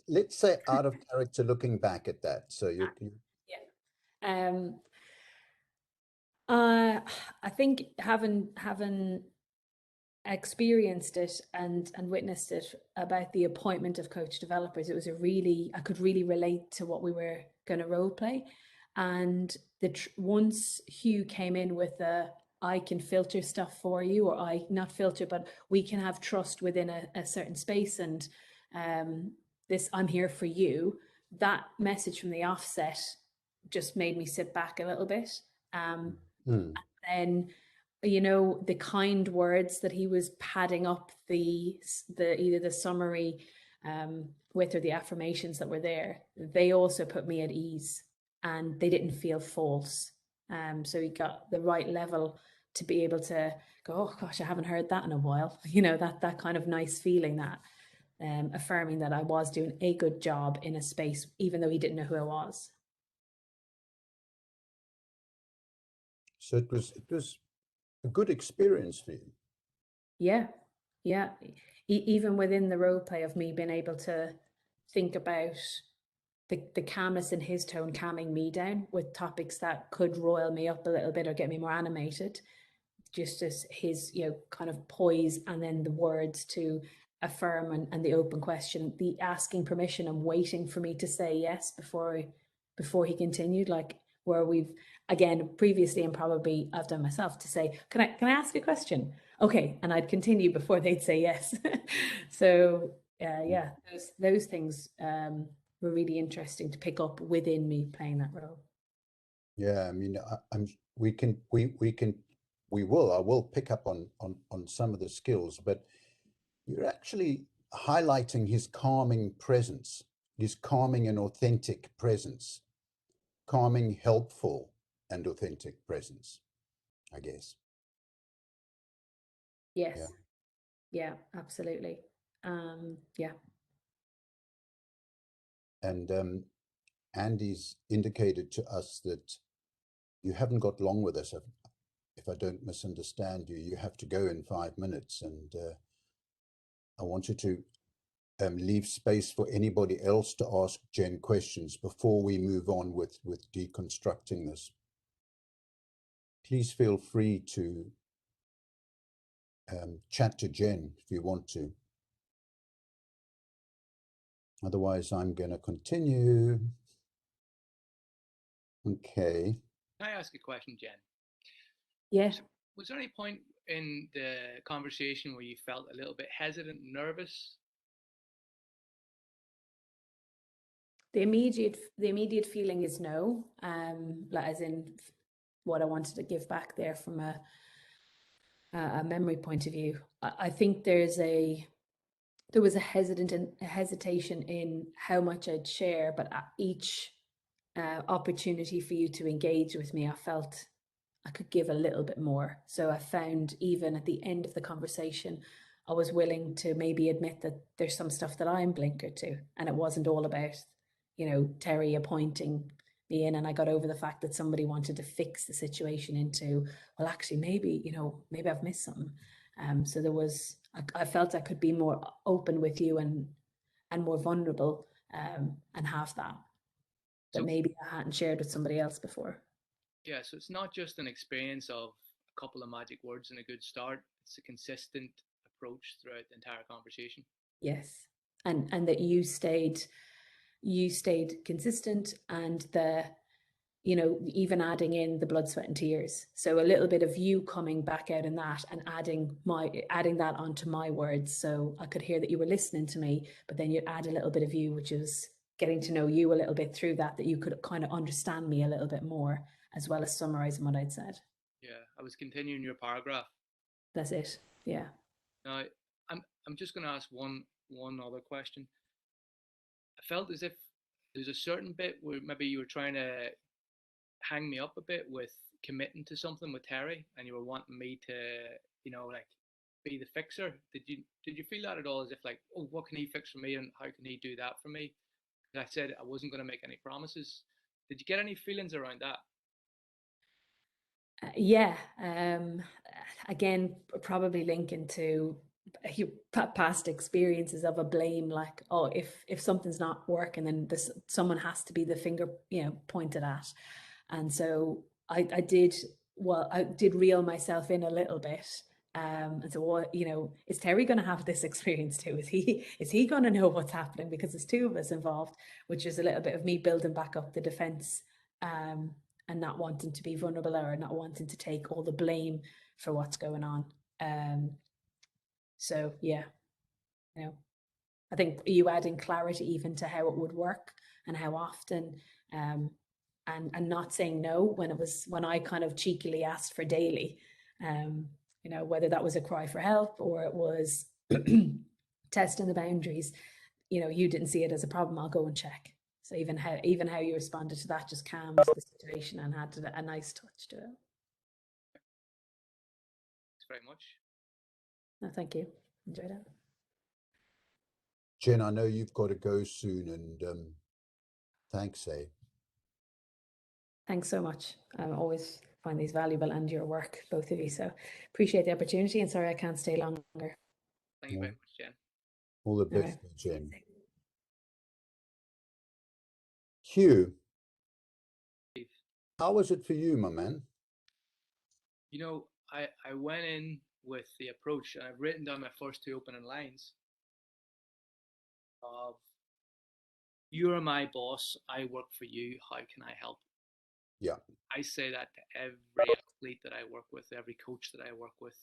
Let's say out of character, looking back at that. So you yeah. I think having experienced it and witnessed it about the appointment of coach developers, it was I could really relate to what we were going to role play. And once Hugh came in with I can filter stuff for you, or I not filter, but we can have trust within a certain space, and this I'm here for you. That message from the offset just made me sit back a little bit. And then, you know, the kind words that he was padding up the either the summary with, or the affirmations that were there, they also put me at ease, and they didn't feel false. So he got the right level to be able to go, oh gosh, I haven't heard that in a while. You know, that kind of nice feeling, that affirming that I was doing a good job in a space, even though he didn't know who I was. So it was a good experience for you. Yeah. Even within the role play of me being able to think about the calmness in his tone, calming me down with topics that could roil me up a little bit or get me more animated, just as his, you know, kind of poise, and then the words to affirm and the open question, the asking permission and waiting for me to say yes before he continued, like where we've, again, previously, and probably I've done myself, to say, can I ask a question? Okay, and I'd continue before they'd say yes. So yeah, those things were really interesting to pick up within me playing that role. Yeah, I mean, I will pick up on some of the skills, but you're actually highlighting his calming presence, his calming and authentic presence, calming, helpful, and authentic presence, I guess. Yes. Yeah. Yeah, absolutely. Yeah. And Andy's indicated to us that you haven't got long with us. If I don't misunderstand you, you have to go in 5 minutes, and I want you to leave space for anybody else to ask Jen questions before we move on with deconstructing this. Please feel free to chat to Jen if you want to. Otherwise, I'm going to continue. Okay. Can I ask a question, Jen? Yeah. Was there any point in the conversation where you felt a little bit hesitant, nervous? The immediate feeling is no, like as in what I wanted to give back there from a memory point of view. I think there was a hesitation in how much I'd share, but at each opportunity for you to engage with me, I felt I could give a little bit more. So I found even at the end of the conversation, I was willing to maybe admit that there's some stuff that I'm blinkered to, and it wasn't all about, Terry appointing me in, and I got over the fact that somebody wanted to fix the situation into, well, actually, maybe I've missed something. So there was, I felt I could be more open with you and more vulnerable, and have that So, maybe I hadn't shared with somebody else before. yeah, so it's not just an experience of a couple of magic words and a good start. It's a consistent approach throughout the entire conversation. Yes. And that you stayed consistent, and even adding in the blood, sweat and tears. So a little bit of you coming back out in that and adding that onto my words. So I could hear that you were listening to me, but then you'd add a little bit of you, which is getting to know you a little bit through that you could kind of understand me a little bit more, as well as summarizing what I'd said. Yeah, I was continuing your paragraph. That's it. Yeah. Now, I'm just going to ask one other question. I felt as if there's a certain bit where maybe you were trying to hang me up a bit with committing to something with Terry, and you were wanting me to, like, be the fixer. Did you feel that at all? As if like, oh, what can he fix for me, and how can he do that for me? I said I wasn't going to make any promises. Did you get any feelings around that? Yeah. Again, probably linking to your past experiences of a blame, like, oh, if something's not working, then someone has to be the finger pointed at. And so I did reel myself in a little bit, and so what, is Terry going to have this experience too? Is he going to know what's happening, because there's two of us involved, which is a little bit of me building back up the defense, and not wanting to be vulnerable or not wanting to take all the blame for what's going on. So yeah, I think you adding clarity even to how it would work and how often, and not saying no when I kind of cheekily asked for daily, whether that was a cry for help or it was testing the boundaries, you didn't see it as a problem. I'll go and check. So even how you responded to that just calmed the situation and had a nice touch to it. Thanks very much. No, thank you. Enjoyed it. Jen, I know you've got to go soon, and thanks, eh? Thanks so much. I always find these valuable, and your work, both of you. So appreciate the opportunity, and sorry I can't stay longer. Thank you very much, Jen. All the best, Right. Jen. Hugh, how was it for you, my man? I went in with the approach, and I've written down my first two opening lines. of you're my boss, I work for you, how can I help? Yeah. I say that to every athlete that I work with, every coach that I work with,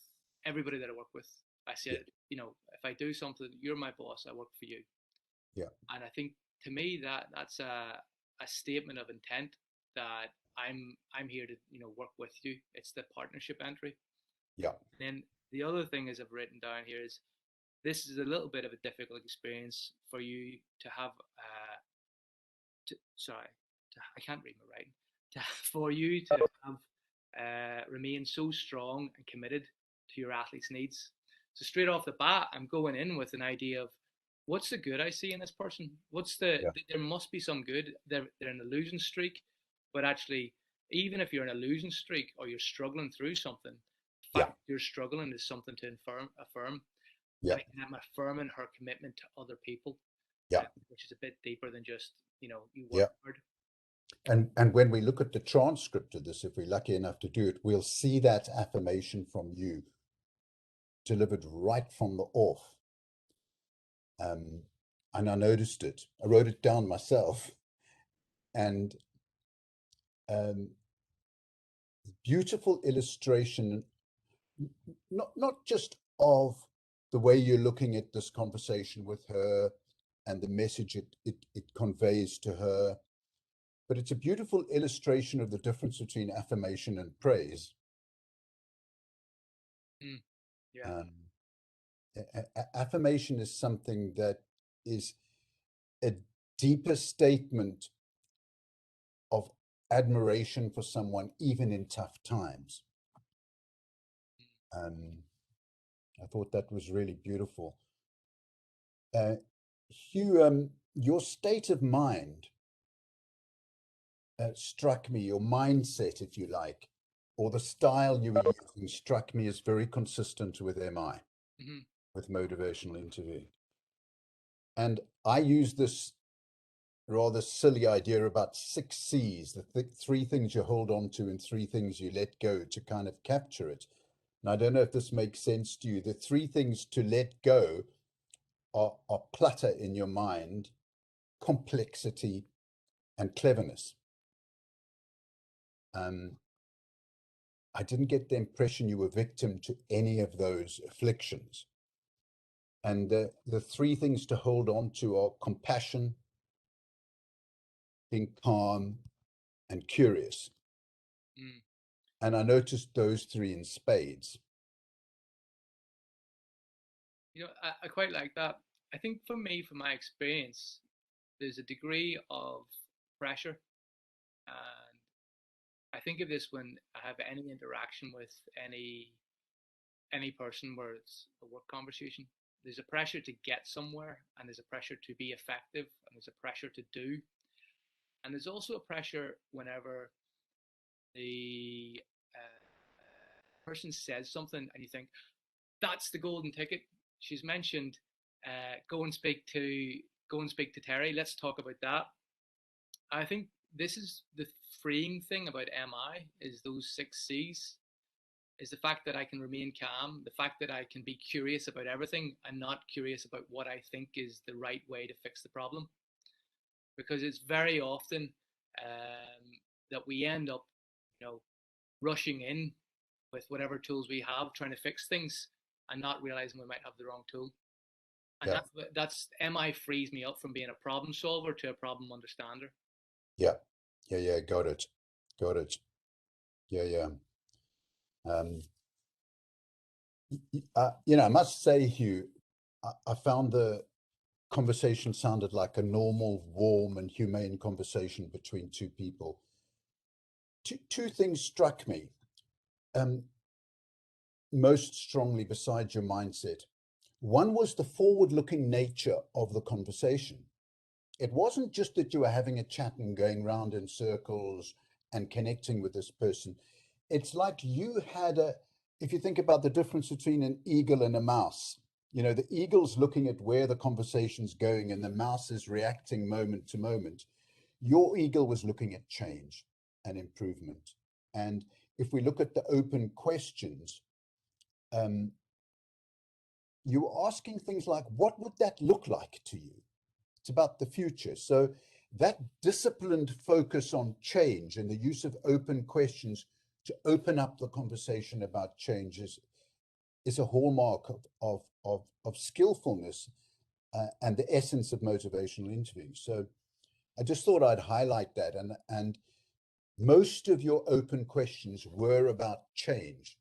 everybody that I work with. I say, if I do something, you're my boss, I work for you. Yeah. And I think to me that's a statement of intent that I'm here to work with you. It's the partnership entry. Yeah. And then the other thing is I've written down here is this is a little bit of a difficult experience for you to have. I can't read my writing. For you to have remain so strong and committed to your athlete's needs. So straight off the bat, I'm going in with an idea of what's the good I see in this person. There must be some good. They're an illusion streak, but actually, even if you're in a losing streak or you're struggling through something, the fact you're struggling is something to affirm. Yeah. And I'm affirming her commitment to other people. Yeah. Which is a bit deeper than just you Yeah. work hard. And when we look at the transcript of this, if we're lucky enough to do it, we'll see that affirmation from you delivered right from the off. And I noticed it. I wrote it down myself. And beautiful illustration, not just of the way you're looking at this conversation with her and the message it conveys to her, but it's a beautiful illustration of the difference between affirmation and praise. Yeah. Affirmation is something that is a deeper statement of admiration for someone, even in tough times. I thought that was really beautiful. Hugh, your state of mind struck me, your mindset, if you like, or the style you were using struck me as very consistent with MI, with motivational interviewing. And I use this rather silly idea about 6 C's, the 3 things you hold on to and 3 things you let go to kind of capture it. And I don't know if this makes sense to you. The 3 things to let go are clutter in your mind, complexity, and cleverness. I didn't get the impression you were victim to any of those afflictions. And the 3 things to hold on to are compassion, being calm, and curious. And I noticed those 3 in spades. I quite like that. I think for me, from my experience, there's a degree of pressure. And I think of this when I have any interaction with any person where it's a work conversation. There's a pressure to get somewhere, and there's a pressure to be effective, and there's a pressure to do. And there's also a pressure whenever the person says something and you think, that's the golden ticket. She's mentioned go and speak to Terry. Let's talk about that. I think this is the freeing thing about MI is those 6 C's, is the fact that I can remain calm, the fact that I can be curious about everything and not curious about what I think is the right way to fix the problem. Because it's very often that we end up, rushing in with whatever tools we have, trying to fix things and not realizing we might have the wrong tool. And that's MI frees me up from being a problem solver to a problem understander. Yeah. Got it. Yeah. I must say, Hugh, I found the conversation sounded like a normal, warm, and humane conversation between 2 people. Two things struck me most strongly besides your mindset. One was the forward-looking nature of the conversation. It wasn't just that you were having a chat and going round in circles and connecting with this person. It's like you had if you think about the difference between an eagle and a mouse, the eagle's looking at where the conversation's going and the mouse is reacting moment to moment. Your eagle was looking at change and improvement. And if we look at the open questions, you were asking things like, what would that look like to you? It's about the future. So that disciplined focus on change and the use of open questions to open up the conversation about change is a hallmark of skillfulness and the essence of motivational interviewing. So I just thought I'd highlight that. And most of your open questions were about change.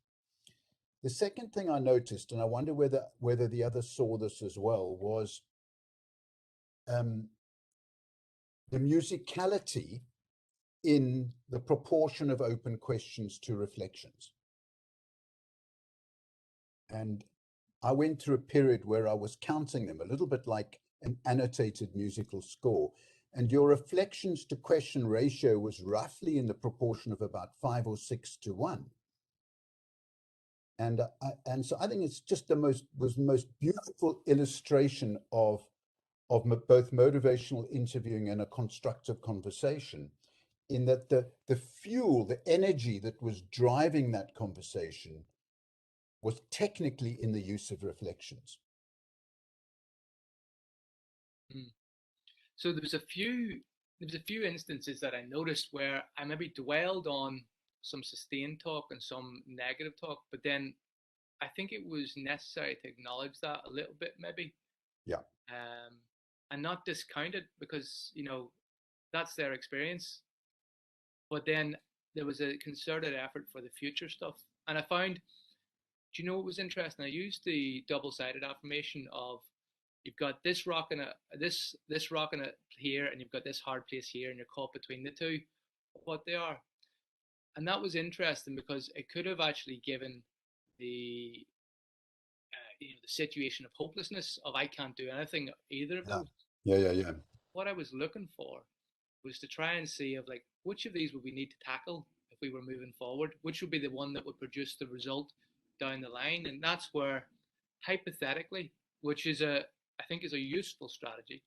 The second thing I noticed, and I wonder whether the others saw this as well, was the musicality in the proportion of open questions to reflections. And I went through a period where I was counting them, a little bit like an annotated musical score. And your reflections to question ratio was roughly in the proportion of about 5 or 6 to 1. And so I think it's just the most beautiful illustration of both motivational interviewing and a constructive conversation, in that the fuel, the energy that was driving that conversation was technically in the use of reflections. So there was a few instances that I noticed where I maybe dwelled on some sustained talk and some negative talk, but then I think it was necessary to acknowledge that a little bit, maybe. Yeah. And not discount it, because, you know, that's their experience. But then there was a concerted effort for the future stuff. And I found, do you know what was interesting? I used the double-sided affirmation of, you've got this rock and this rock and here, and you've got this hard place here, and you're caught between the two, what they are. And that was interesting because it could have actually given the the situation of hopelessness, of I can't do anything, either of those. Yeah. What I was looking for was to try and see of, like, which of these would we need to tackle if we were moving forward, which would be the one that would produce the result down the line. And that's where, hypothetically, which is I think is a useful strategy,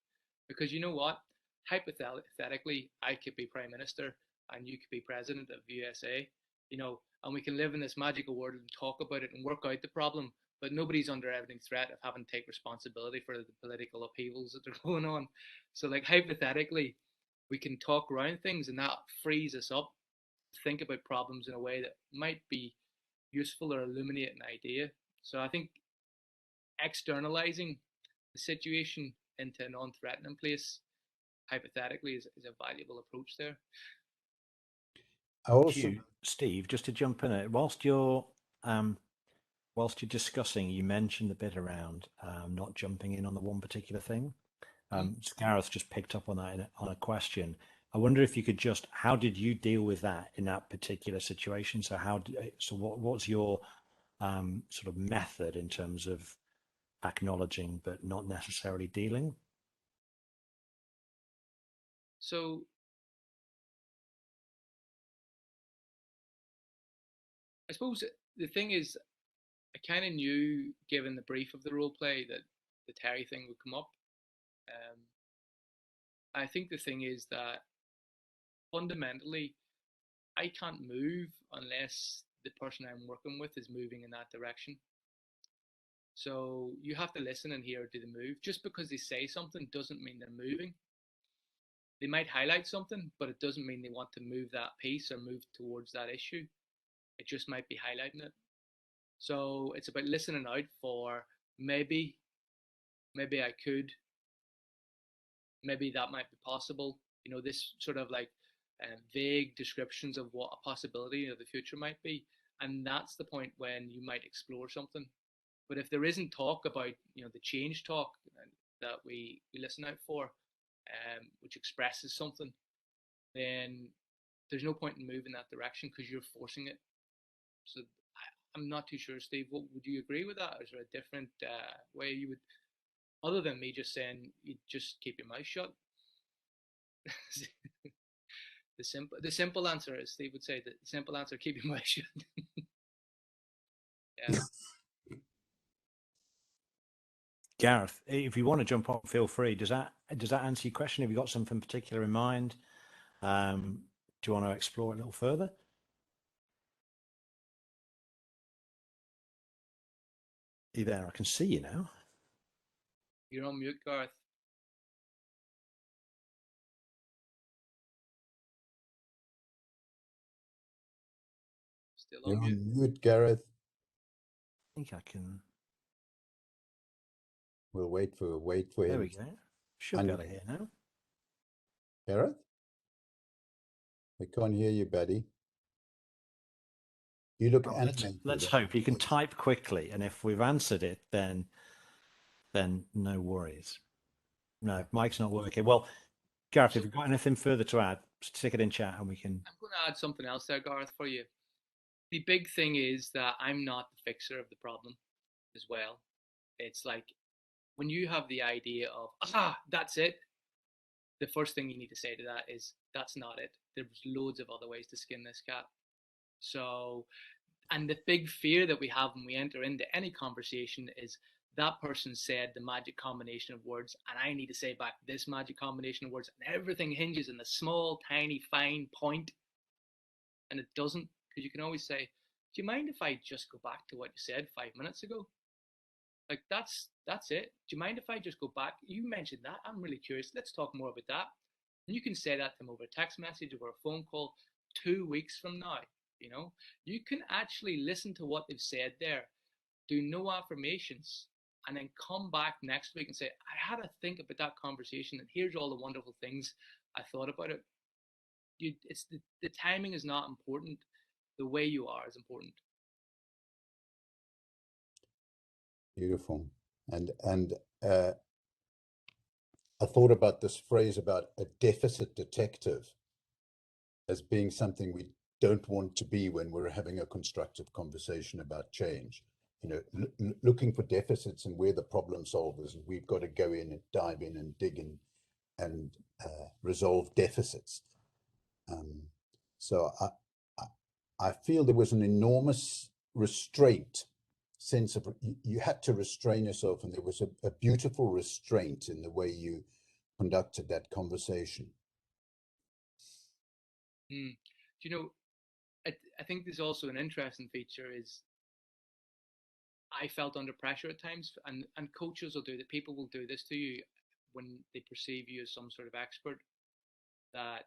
because you know what, hypothetically I could be prime minister and you could be president of USA, and we can live in this magical world and talk about it and work out the problem, but nobody's under any threat of having to take responsibility for the political upheavals that are going on. So, like, hypothetically, we can talk around things, and that frees us up to think about problems in a way that might be useful or illuminate an idea. So I think externalizing the situation into a non-threatening place, hypothetically, is a valuable approach there. Steve, just to jump in it, whilst you're discussing, you mentioned the bit around not jumping in on the one particular thing. Gareth just picked up on that on a question. I wonder if you could just, how did you deal with that in that particular situation? So what's your sort of method in terms of acknowledging but not necessarily dealing? So I suppose the thing is, I kind of knew, given the brief of the role play, that the Terry thing would come up. I think the thing is that fundamentally, I can't move unless the person I'm working with is moving in that direction. So you have to listen and hear, do they move? Just because they say something doesn't mean they're moving. They might highlight something, but it doesn't mean they want to move that piece or move towards that issue. It just might be highlighting it. So it's about listening out for maybe I could, maybe that might be possible. This sort of like vague descriptions of what a possibility of the future might be. And that's the point when you might explore something. But if there isn't talk about, the change talk that we listen out for, which expresses something, then there's no point in moving that direction because you're forcing it. So I'm not too sure, Steve. Would you agree with that? Or is there a different way you would, other than me just saying you just keep your mouth shut? The simple answer, as Steve would say, the simple answer: keep your mouth shut. Yeah. Gareth, if you want to jump on, feel free. Does that answer your question? Have you got something particular in mind? Do you want to explore it a little further? Are you there? I can see you now. You're on mute, Gareth. Still You're on mute. on mute, Gareth. I think I can. We'll wait for There him. we go. Should be able to hear now. Gareth? We can't hear you, buddy. You look Well, animated. let's hope you can type quickly, and if we've answered it, then no worries. No, Mike's not working. Well, Gareth, if you've got anything further to add, stick it in chat and we can. I'm going to add something else there, Gareth, for you. The big thing is that I'm not the fixer of the problem as well. It's like when you have the idea of, that's it, the first thing you need to say to that is, that's not it. There's loads of other ways to skin this cat. So, and the big fear that we have when we enter into any conversation is that person said the magic combination of words, and I need to say back this magic combination of words, and everything hinges in the small, tiny, fine point. And it doesn't, because you can always say, do you mind if I just go back to what you said 5 minutes ago? Like that's it. Do you mind if I just go back? You mentioned that. I'm really curious. Let's talk more about that. And you can say that to them over a text message, over a phone call 2 weeks from now. You know, you can actually listen to what they've said there, do no affirmations, and then come back next week and say, I had to think about that conversation, and here's all the wonderful things I thought about it. It's the timing is not important. The way you are is important. Beautiful. And I thought about this phrase about a deficit detective as being something we don't want to be when we're having a constructive conversation about change. You know, looking for deficits and we're the problem solvers, and we've got to go in and dive in and dig in and resolve deficits. So I feel there was an enormous restraint, sense of you had to restrain yourself, and there was a beautiful restraint in the way you conducted that conversation. Do you know, I think there's also an interesting feature is I felt under pressure at times, and coaches will do that. People will do this to you when they perceive you as some sort of expert, that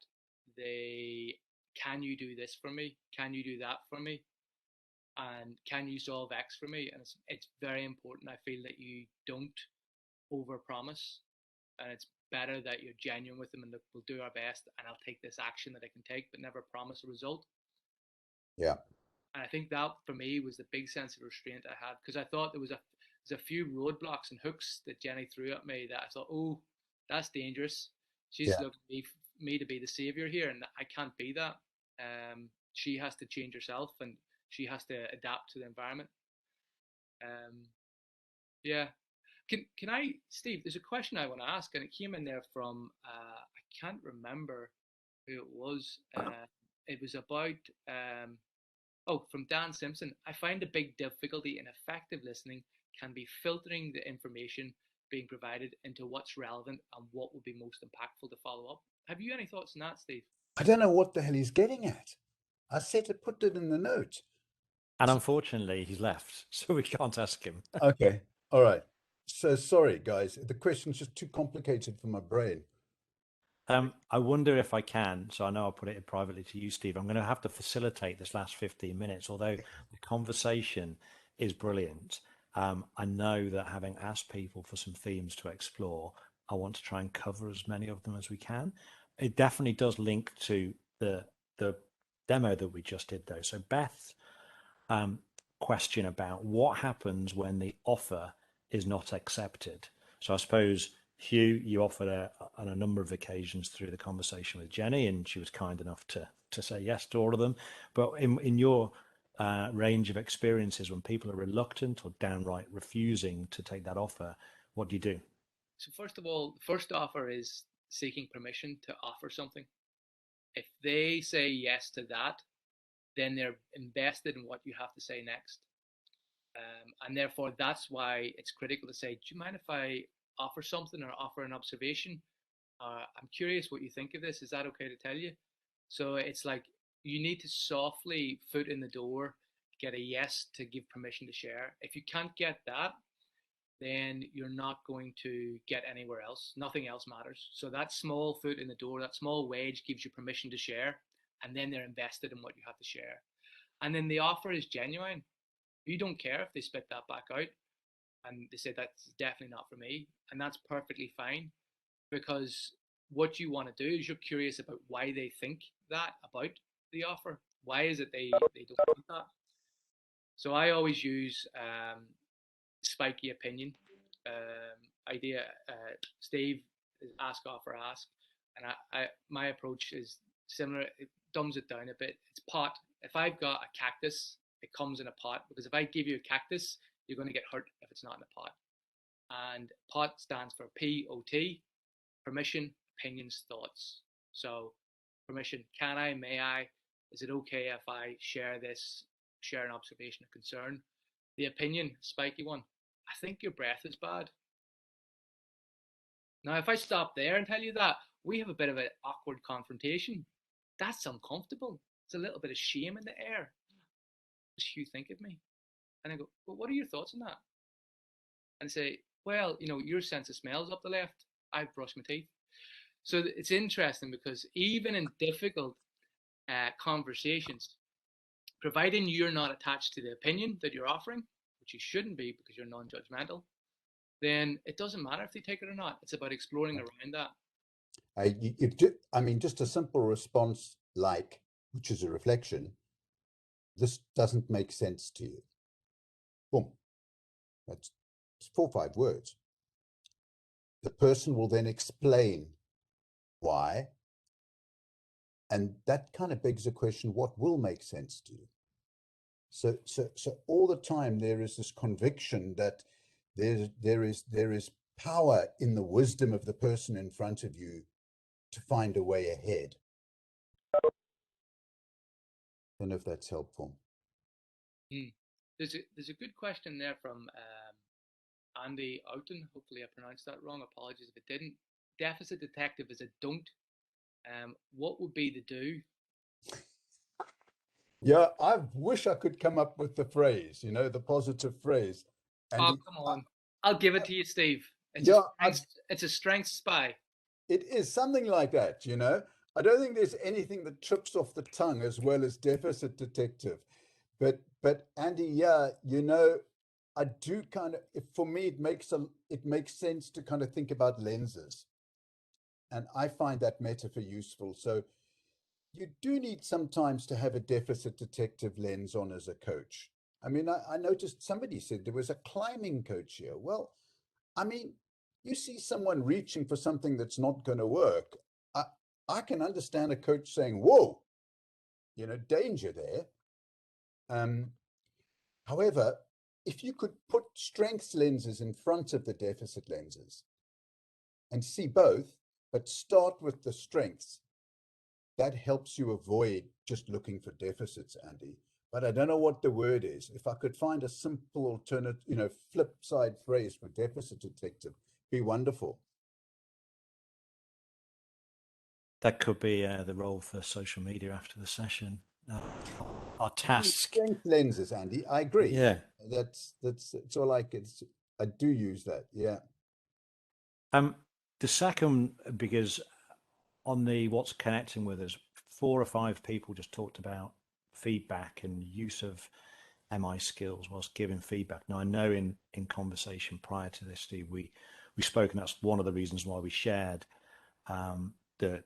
can you do this for me? Can you do that for me? And can you solve X for me? And it's very important, I feel, that you don't overpromise, and it's better that you're genuine with them and look, we'll do our best and I'll take this action that I can take, but never promise a result. Yeah. And I think that for me was the big sense of restraint I had, because I thought there was a few roadblocks and hooks that Jenny threw at me that I thought, oh, that's dangerous. She's looking at me to be the savior here, and I can't be that. She has to change herself, and she has to adapt to the environment. Yeah. Can I, Steve? There's a question I want to ask, and it came in there from I can't remember who it was. It was about from Dan Simpson. I find a big difficulty in effective listening can be filtering the information being provided into what's relevant and what would be most impactful to follow up. Have you any thoughts on that, Steve? I don't know what the hell he's getting at. I said to put it in the note. And unfortunately, he's left, so we can't ask him. Okay. All right. So sorry, guys. The question's just too complicated for my brain. I wonder if I can, so I know I'll put it privately to you, Steve. I'm going to have to facilitate this last 15 minutes, although the conversation is brilliant. I know that having asked people for some themes to explore, I want to try and cover as many of them as we can. It definitely does link to the demo that we just did, though. So Beth, question about what happens when the offer is not accepted. So I suppose, Hugh, you offered on a number of occasions through the conversation with Jenny, and she was kind enough to say yes to all of them. But in your range of experiences, when people are reluctant or downright refusing to take that offer, what do you do? So first of all, the first offer is seeking permission to offer something. If they say yes to that, then they're invested in what you have to say next. And therefore, that's why it's critical to say, do you mind if I offer something or offer an observation? I'm curious what you think of this. Is that okay to tell you? So it's like you need to softly foot in the door, get a yes to give permission to share. If you can't get that, then you're not going to get anywhere else. Nothing else matters. So that small foot in the door, that small wedge gives you permission to share, and then they're invested in what you have to share. and then the offer is genuine, you don't care if they spit that back out and they say that's definitely not for me, and that's perfectly fine, because what you want to do is you're curious about why they think that about the offer. Why is it they don't want that? So I always use spiky opinion idea. Steve is ask, offer, ask, and I my approach is similar. It dumbs it down a bit. It's pot. If I've got a cactus, it comes in a pot, because if I give you a cactus, you're going to get hurt if it's not in a pot. And pot stands for POT, permission, opinions, thoughts. So permission, can I, may I, is it okay if I share this, share an observation, a concern? The opinion, spiky one, I think your breath is bad. Now, if I stop there and tell you that, we have a bit of an awkward confrontation. That's uncomfortable. It's a little bit of shame in the air. What does Hugh think of me? And I go, well, what are your thoughts on that? And say, well, you know, your sense of smell's up the left. I've brushed my teeth. So it's interesting, because even in difficult conversations, providing you're not attached to the opinion that you're offering, which you shouldn't be because you're non-judgmental, then it doesn't matter if they take it or not. It's about exploring around that. I mean, just a simple response like, which is a reflection, this doesn't make sense to you. Boom. That's 4 or 5 words. The person will then explain why. And that kind of begs the question, what will make sense to you? So all the time there is this conviction that there is power in the wisdom of the person in front of you to find a way ahead. I don't know if that's helpful. There's a good question there from Andy Outen. Hopefully I pronounced that wrong. Apologies if it didn't. Deficit detective is a don't. What would be the do? Yeah, I wish I could come up with the phrase, you know, the positive phrase. And oh, come on. I'll give it to you, Steve. It's a strength spy. It is something like that, you know. I don't think there's anything that trips off the tongue as well as deficit detective. But Andy, yeah, you know, I do kind of, for me, it makes sense to kind of think about lenses. And I find that metaphor useful. So you do need sometimes to have a deficit detective lens on as a coach. I mean, I noticed somebody said there was a climbing coach here. Well, I mean, you see someone reaching for something that's not going to work. I can understand a coach saying, whoa, you know, danger there. However, if you could put strengths lenses in front of the deficit lenses and see both, but start with the strengths, that helps you avoid just looking for deficits, Andy. But I don't know what the word is. If I could find a simple alternate, you know, flip side phrase for deficit detective, be wonderful. That could be the role for social media after the session. Our task. Strength lenses, Andy. I agree. Yeah. That's all I can. I do use that. Yeah. The second, because on the what's connecting with us, 4 or 5 people just talked about feedback and use of MI skills whilst giving feedback. Now, I know in conversation prior to this, Steve, we spoke, and that's one of the reasons why we shared the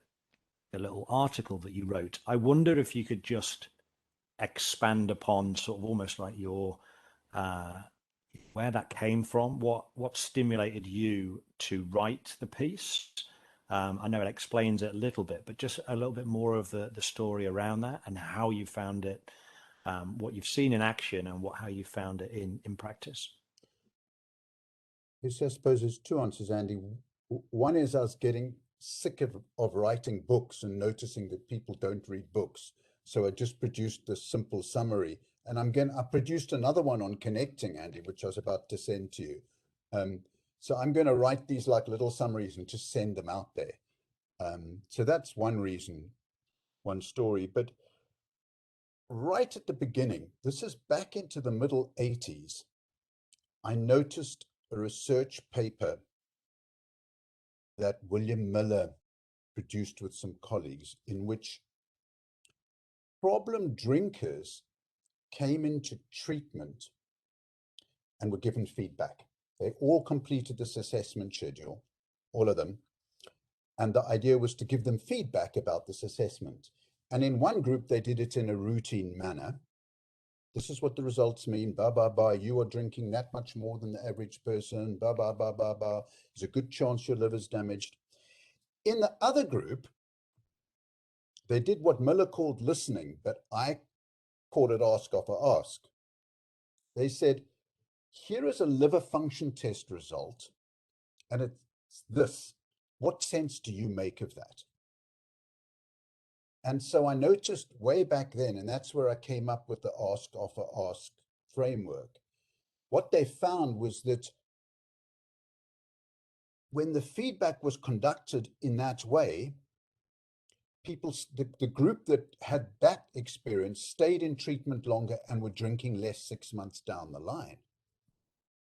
little article that you wrote. I wonder if you could just expand upon sort of almost like your where that came from, what stimulated you to write the piece. I know it explains it a little bit, but just a little bit more of the story around that and how you found it, what you've seen in action and how you found it in practice. Yes, I suppose there's 2 answers, Andy. One is I was getting sick of writing books and noticing that people don't read books. So I just produced this simple summary. And I produced another one on connecting, Andy, which I was about to send to you. So I'm going to write these like little summaries and just send them out there. So that's one reason, one story. But right at the beginning, this is back into the middle 80s, I noticed a research paper that William Miller produced with some colleagues, in which problem drinkers came into treatment and were given feedback. They all completed this assessment schedule, all of them. And the idea was to give them feedback about this assessment. And in one group, they did it in a routine manner. This is what the results mean, blah, blah, blah. You are drinking that much more than the average person, blah, blah, blah, blah, blah. There's a good chance your liver's damaged. In the other group, they did what Miller called listening, but I called it ask after ask. They said, here is a liver function test result, and it's this. What sense do you make of that? And so I noticed way back then, and that's where I came up with the ask after ask framework. What they found was that when the feedback was conducted in that way, people, the group that had that experience stayed in treatment longer and were drinking less 6 months down the line,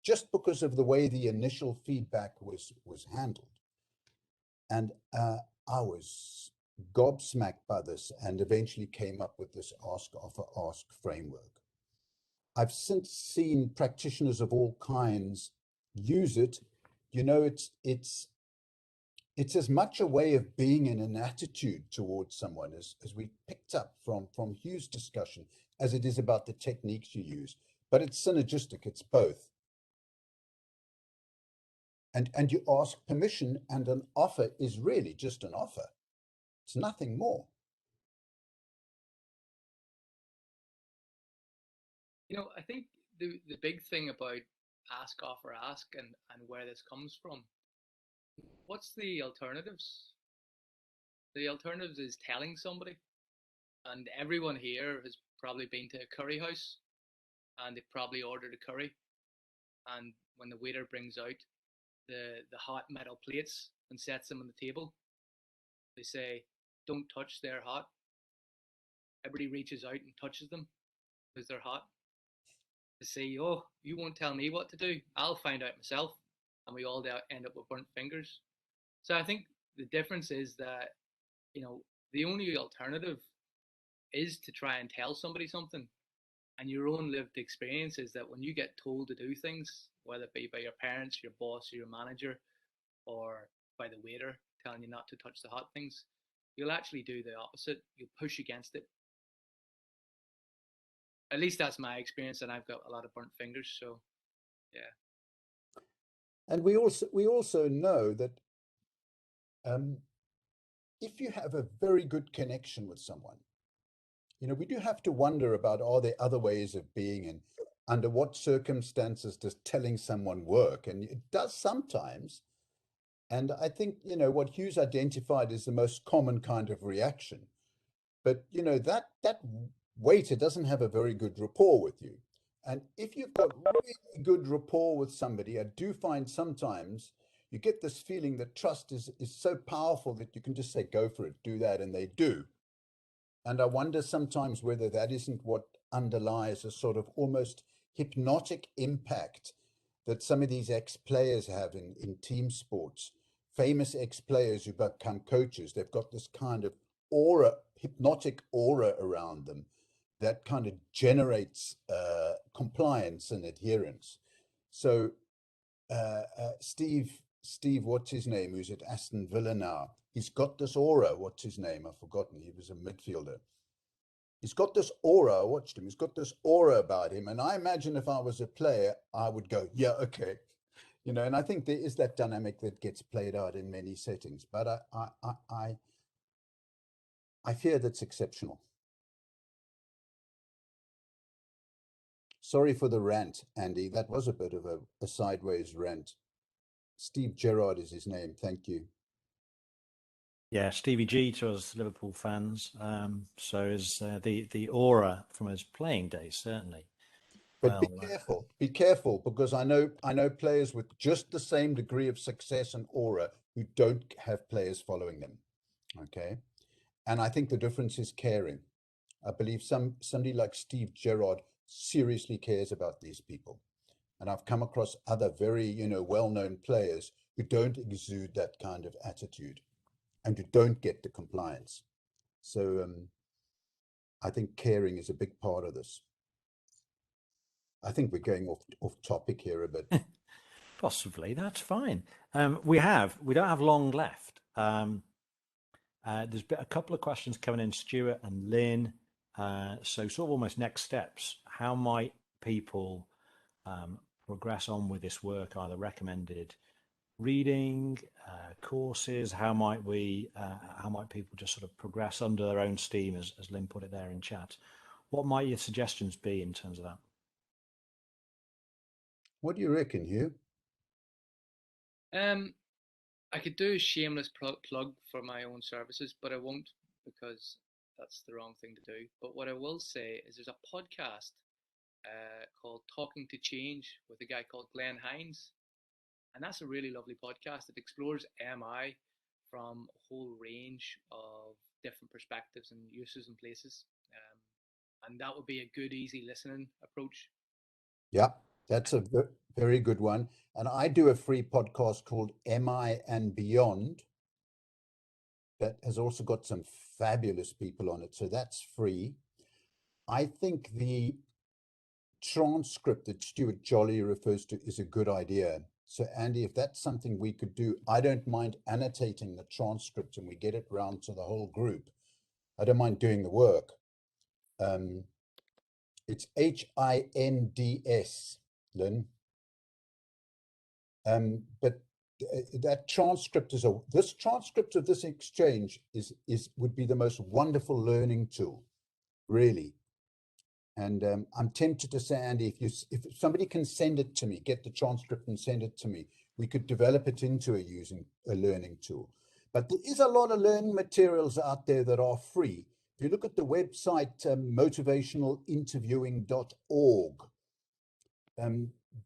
just because of the way the initial feedback was handled. And I was gobsmacked by this and eventually came up with this ask after ask framework. I've since seen practitioners of all kinds use it. You know, it's as much a way of being in an attitude towards someone as we picked up from Hugh's discussion, as it is about the techniques you use. But it's synergistic, it's both. And you ask permission, and an offer is really just an offer. It's nothing more. You know, I think the big thing about ask, offer, ask, and where this comes from, what's the alternatives? The alternatives is telling somebody, and everyone here has probably been to a curry house, and they've probably ordered a curry, and when the waiter brings out the hot metal plates and sets them on the table, they say, don't touch, they're hot. Everybody reaches out and touches them because they're hot. They say, oh, you won't tell me what to do, I'll find out myself. And we all end up with burnt fingers. So I think the difference is that, you know, the only alternative is to try and tell somebody something. And your own lived experience is that when you get told to do things, whether it be by your parents, your boss, or your manager, or by the waiter telling you not to touch the hot things, you'll actually do the opposite. You'll push against it. At least that's my experience, and I've got a lot of burnt fingers. So, yeah. And we also know that if you have a very good connection with someone, you know, we do have to wonder about, are there other ways of being, and under what circumstances does telling someone work? And it does sometimes. And I think, you know, what Hugh's identified is the most common kind of reaction. But, you know, that waiter doesn't have a very good rapport with you. And if you've got really good rapport with somebody, I do find sometimes you get this feeling that trust is so powerful that you can just say, go for it, do that, and they do. And I wonder sometimes whether that isn't what underlies a sort of almost hypnotic impact that some of these ex-players have in team sports. Famous ex-players who become coaches, they've got this kind of aura, hypnotic aura around them that kind of generates compliance and adherence. So Steve, what's his name, who's at Aston Villa now, he's got this aura. What's his name? I've forgotten. He was a midfielder. He's got this aura. I watched him. He's got this aura about him. And I imagine if I was a player, I would go, yeah, okay. You know, and I think there is that dynamic that gets played out in many settings. But I fear that's exceptional. Sorry for the rant, Andy. That was a bit of a sideways rant. Steve Gerrard is his name. Thank you. Yeah, Stevie G to us Liverpool fans. So is the aura from his playing days, certainly. But be careful, because I know players with just the same degree of success and aura who don't have players following them. Okay, and I think the difference is caring. I believe somebody like Steve Gerrard seriously cares about these people, and I've come across other very, you know, well-known players who don't exude that kind of attitude and who don't get the compliance. So I think caring is a big part of this. I think we're going off topic here a bit. Possibly, that's fine. We don't have long left. There's been a couple of questions coming in, Stuart and Lynn. So sort of almost next steps. How might people progress on with this work? Either recommended reading, courses? How might people just sort of progress under their own steam, as Lynn put it there in chat? What might your suggestions be in terms of that? What do you reckon, Hugh? I could do a shameless plug for my own services, but I won't, because that's the wrong thing to do. But what I will say is there's a podcast called Talking to Change with a guy called Glenn Hines. And that's a really lovely podcast. It explores MI from a whole range of different perspectives and uses and places. And that would be a good, easy listening approach. Yeah, that's a very good one. And I do a free podcast called MI and Beyond that has also got some fabulous people on it. So that's free. I think the transcript that Stuart Jolly refers to is a good idea. So Andy, if that's something we could do, I don't mind annotating the transcript and we get it round to the whole group. I don't mind doing the work. It's HINDS, Lynn. But that transcript this transcript of this exchange would be the most wonderful learning tool, really. And I'm tempted to say, Andy, if somebody can send it to me, get the transcript and send it to me, we could develop it into a learning tool. But there is a lot of learning materials out there that are free. If you look at the website, motivationalinterviewing.org,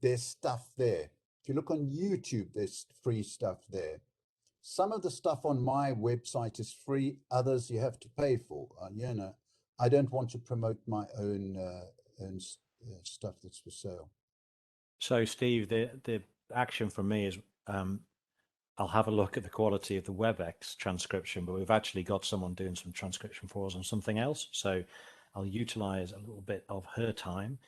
there's stuff there. If you look on YouTube, there's free stuff there. Some of the stuff on my website is free. Others you have to pay for. I don't want to promote my own stuff that's for sale. So, Steve, the action from me is I'll have a look at the quality of the WebEx transcription, but we've actually got someone doing some transcription for us on something else. So I'll utilize a little bit of her time.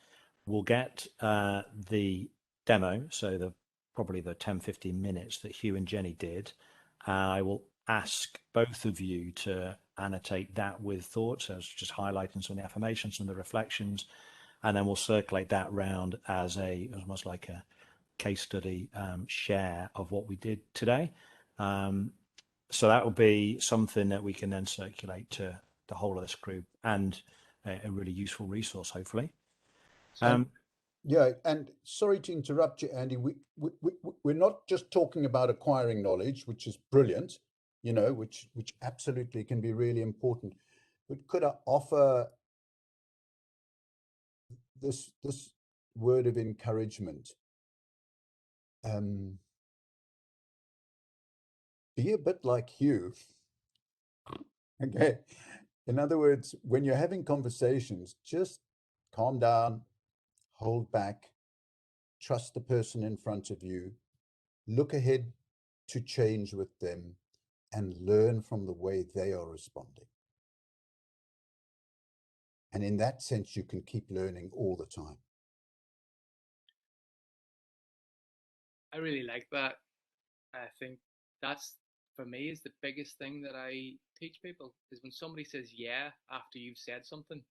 We'll get the demo, so probably the 10-15 minutes that Hugh and Jenny did. I will ask both of you to annotate that with thoughts, as just highlighting some of the affirmations and the reflections, and then we'll circulate that round as almost like a case study share of what we did today. So that will be something that we can then circulate to the whole of this group, and a really useful resource, hopefully. Yeah, and sorry to interrupt you, Andy. We're not just talking about acquiring knowledge, which is brilliant, which absolutely can be really important. But could I offer this word of encouragement? Be a bit like Hugh. Okay. In other words, when you're having conversations, just calm down, hold back, trust the person in front of you, look ahead to change with them, and learn from the way they are responding. And in that sense, you can keep learning all the time. I really like that. I think that's, for me, is the biggest thing that I teach people, is when somebody says yeah after you've said something,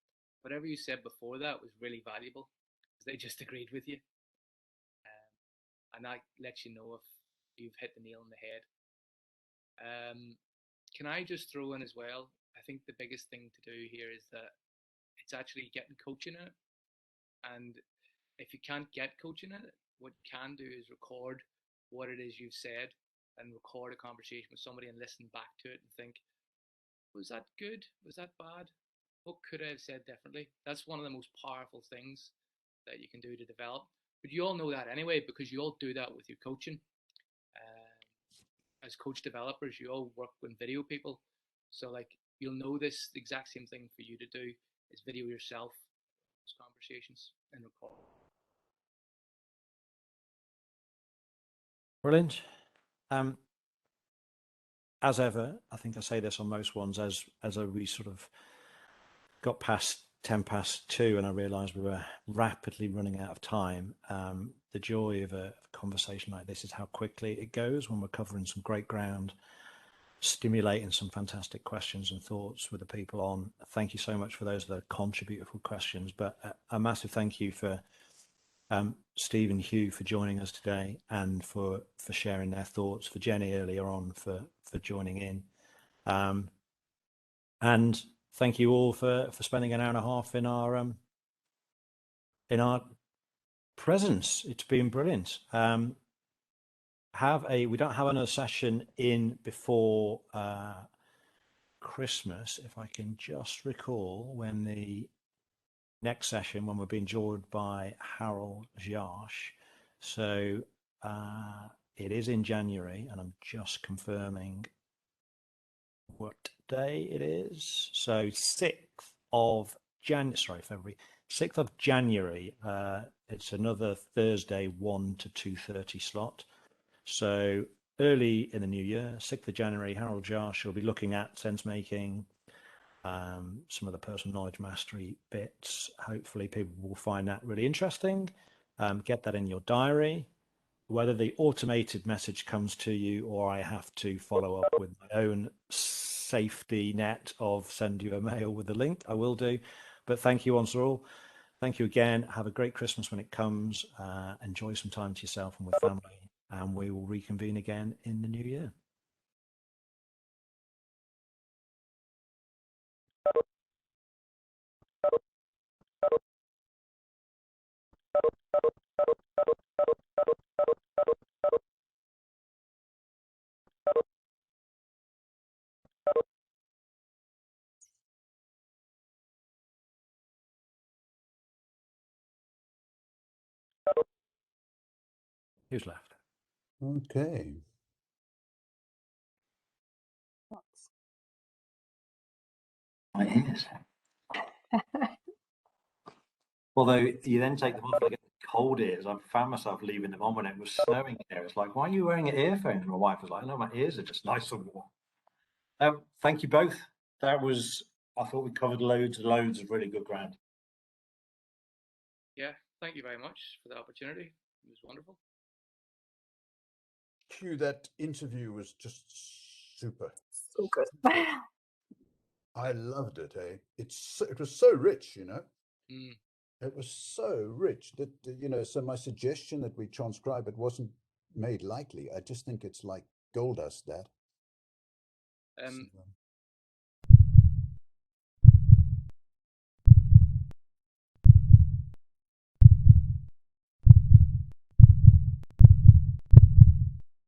whatever you said before that was really valuable, because they just agreed with you. And that lets you know if you've hit the nail on the head. Can I just throw in as well, I think the biggest thing to do here is that it's actually getting coaching in it. And if you can't get coaching in it, what you can do is record what it is you've said, and record a conversation with somebody and listen back to it and think, was that good? Was that bad? What could I have said differently? That's one of the most powerful things that you can do to develop. But you all know that anyway, because you all do that with your coaching. As coach developers, you all work with video people. So you'll know this, the exact same thing for you to do is video yourself, those conversations, and record. Brilliant. As ever, I think I say this on most ones, as we sort of got past 2:10 and I realized we were rapidly running out of time. The joy of a conversation like this is how quickly it goes when we're covering some great ground, stimulating some fantastic questions and thoughts with the people on. Thank you so much for those that contributed with questions, but a massive thank you for Steve and Hugh for joining us today, and for sharing their thoughts, for Jenny earlier on for joining in, and thank you all for spending an hour and a half in our presence. It's been brilliant. We don't have another session in before Christmas. If I can just recall when the next session, when we're being joined by Harold Jarsch. So it is in January, and I'm just confirming what day it is. So 6th of January, sorry, February, 6th of January. It's another Thursday, 1 to 2:30 slot. So early in the new year, 6th of January, Harold Jarsch will be looking at sense making, some of the personal knowledge mastery bits. Hopefully people will find that really interesting. Get that in your diary. Whether the automated message comes to you or I have to follow up with my own safety net of send you a mail with the link, I will do. But thank you once all. Thank you again. Have a great Christmas when it comes. Enjoy some time to yourself and with family, and we will reconvene again in the new year. Who's left? Okay. My ears. Although you then take them off, I get cold ears. I found myself leaving them on when it was snowing here. It's like, why are you wearing earphones? My wife was like, no, my ears are just nice and warm. Thank you both. I thought we covered loads and loads of really good ground. Yeah, thank you very much for the opportunity. It was wonderful. Hugh, that interview was just super. So good. I loved it. It was so rich, you know. Mm. It was so rich that, so my suggestion that we transcribe it wasn't made lightly. I just think it's like gold dust, that.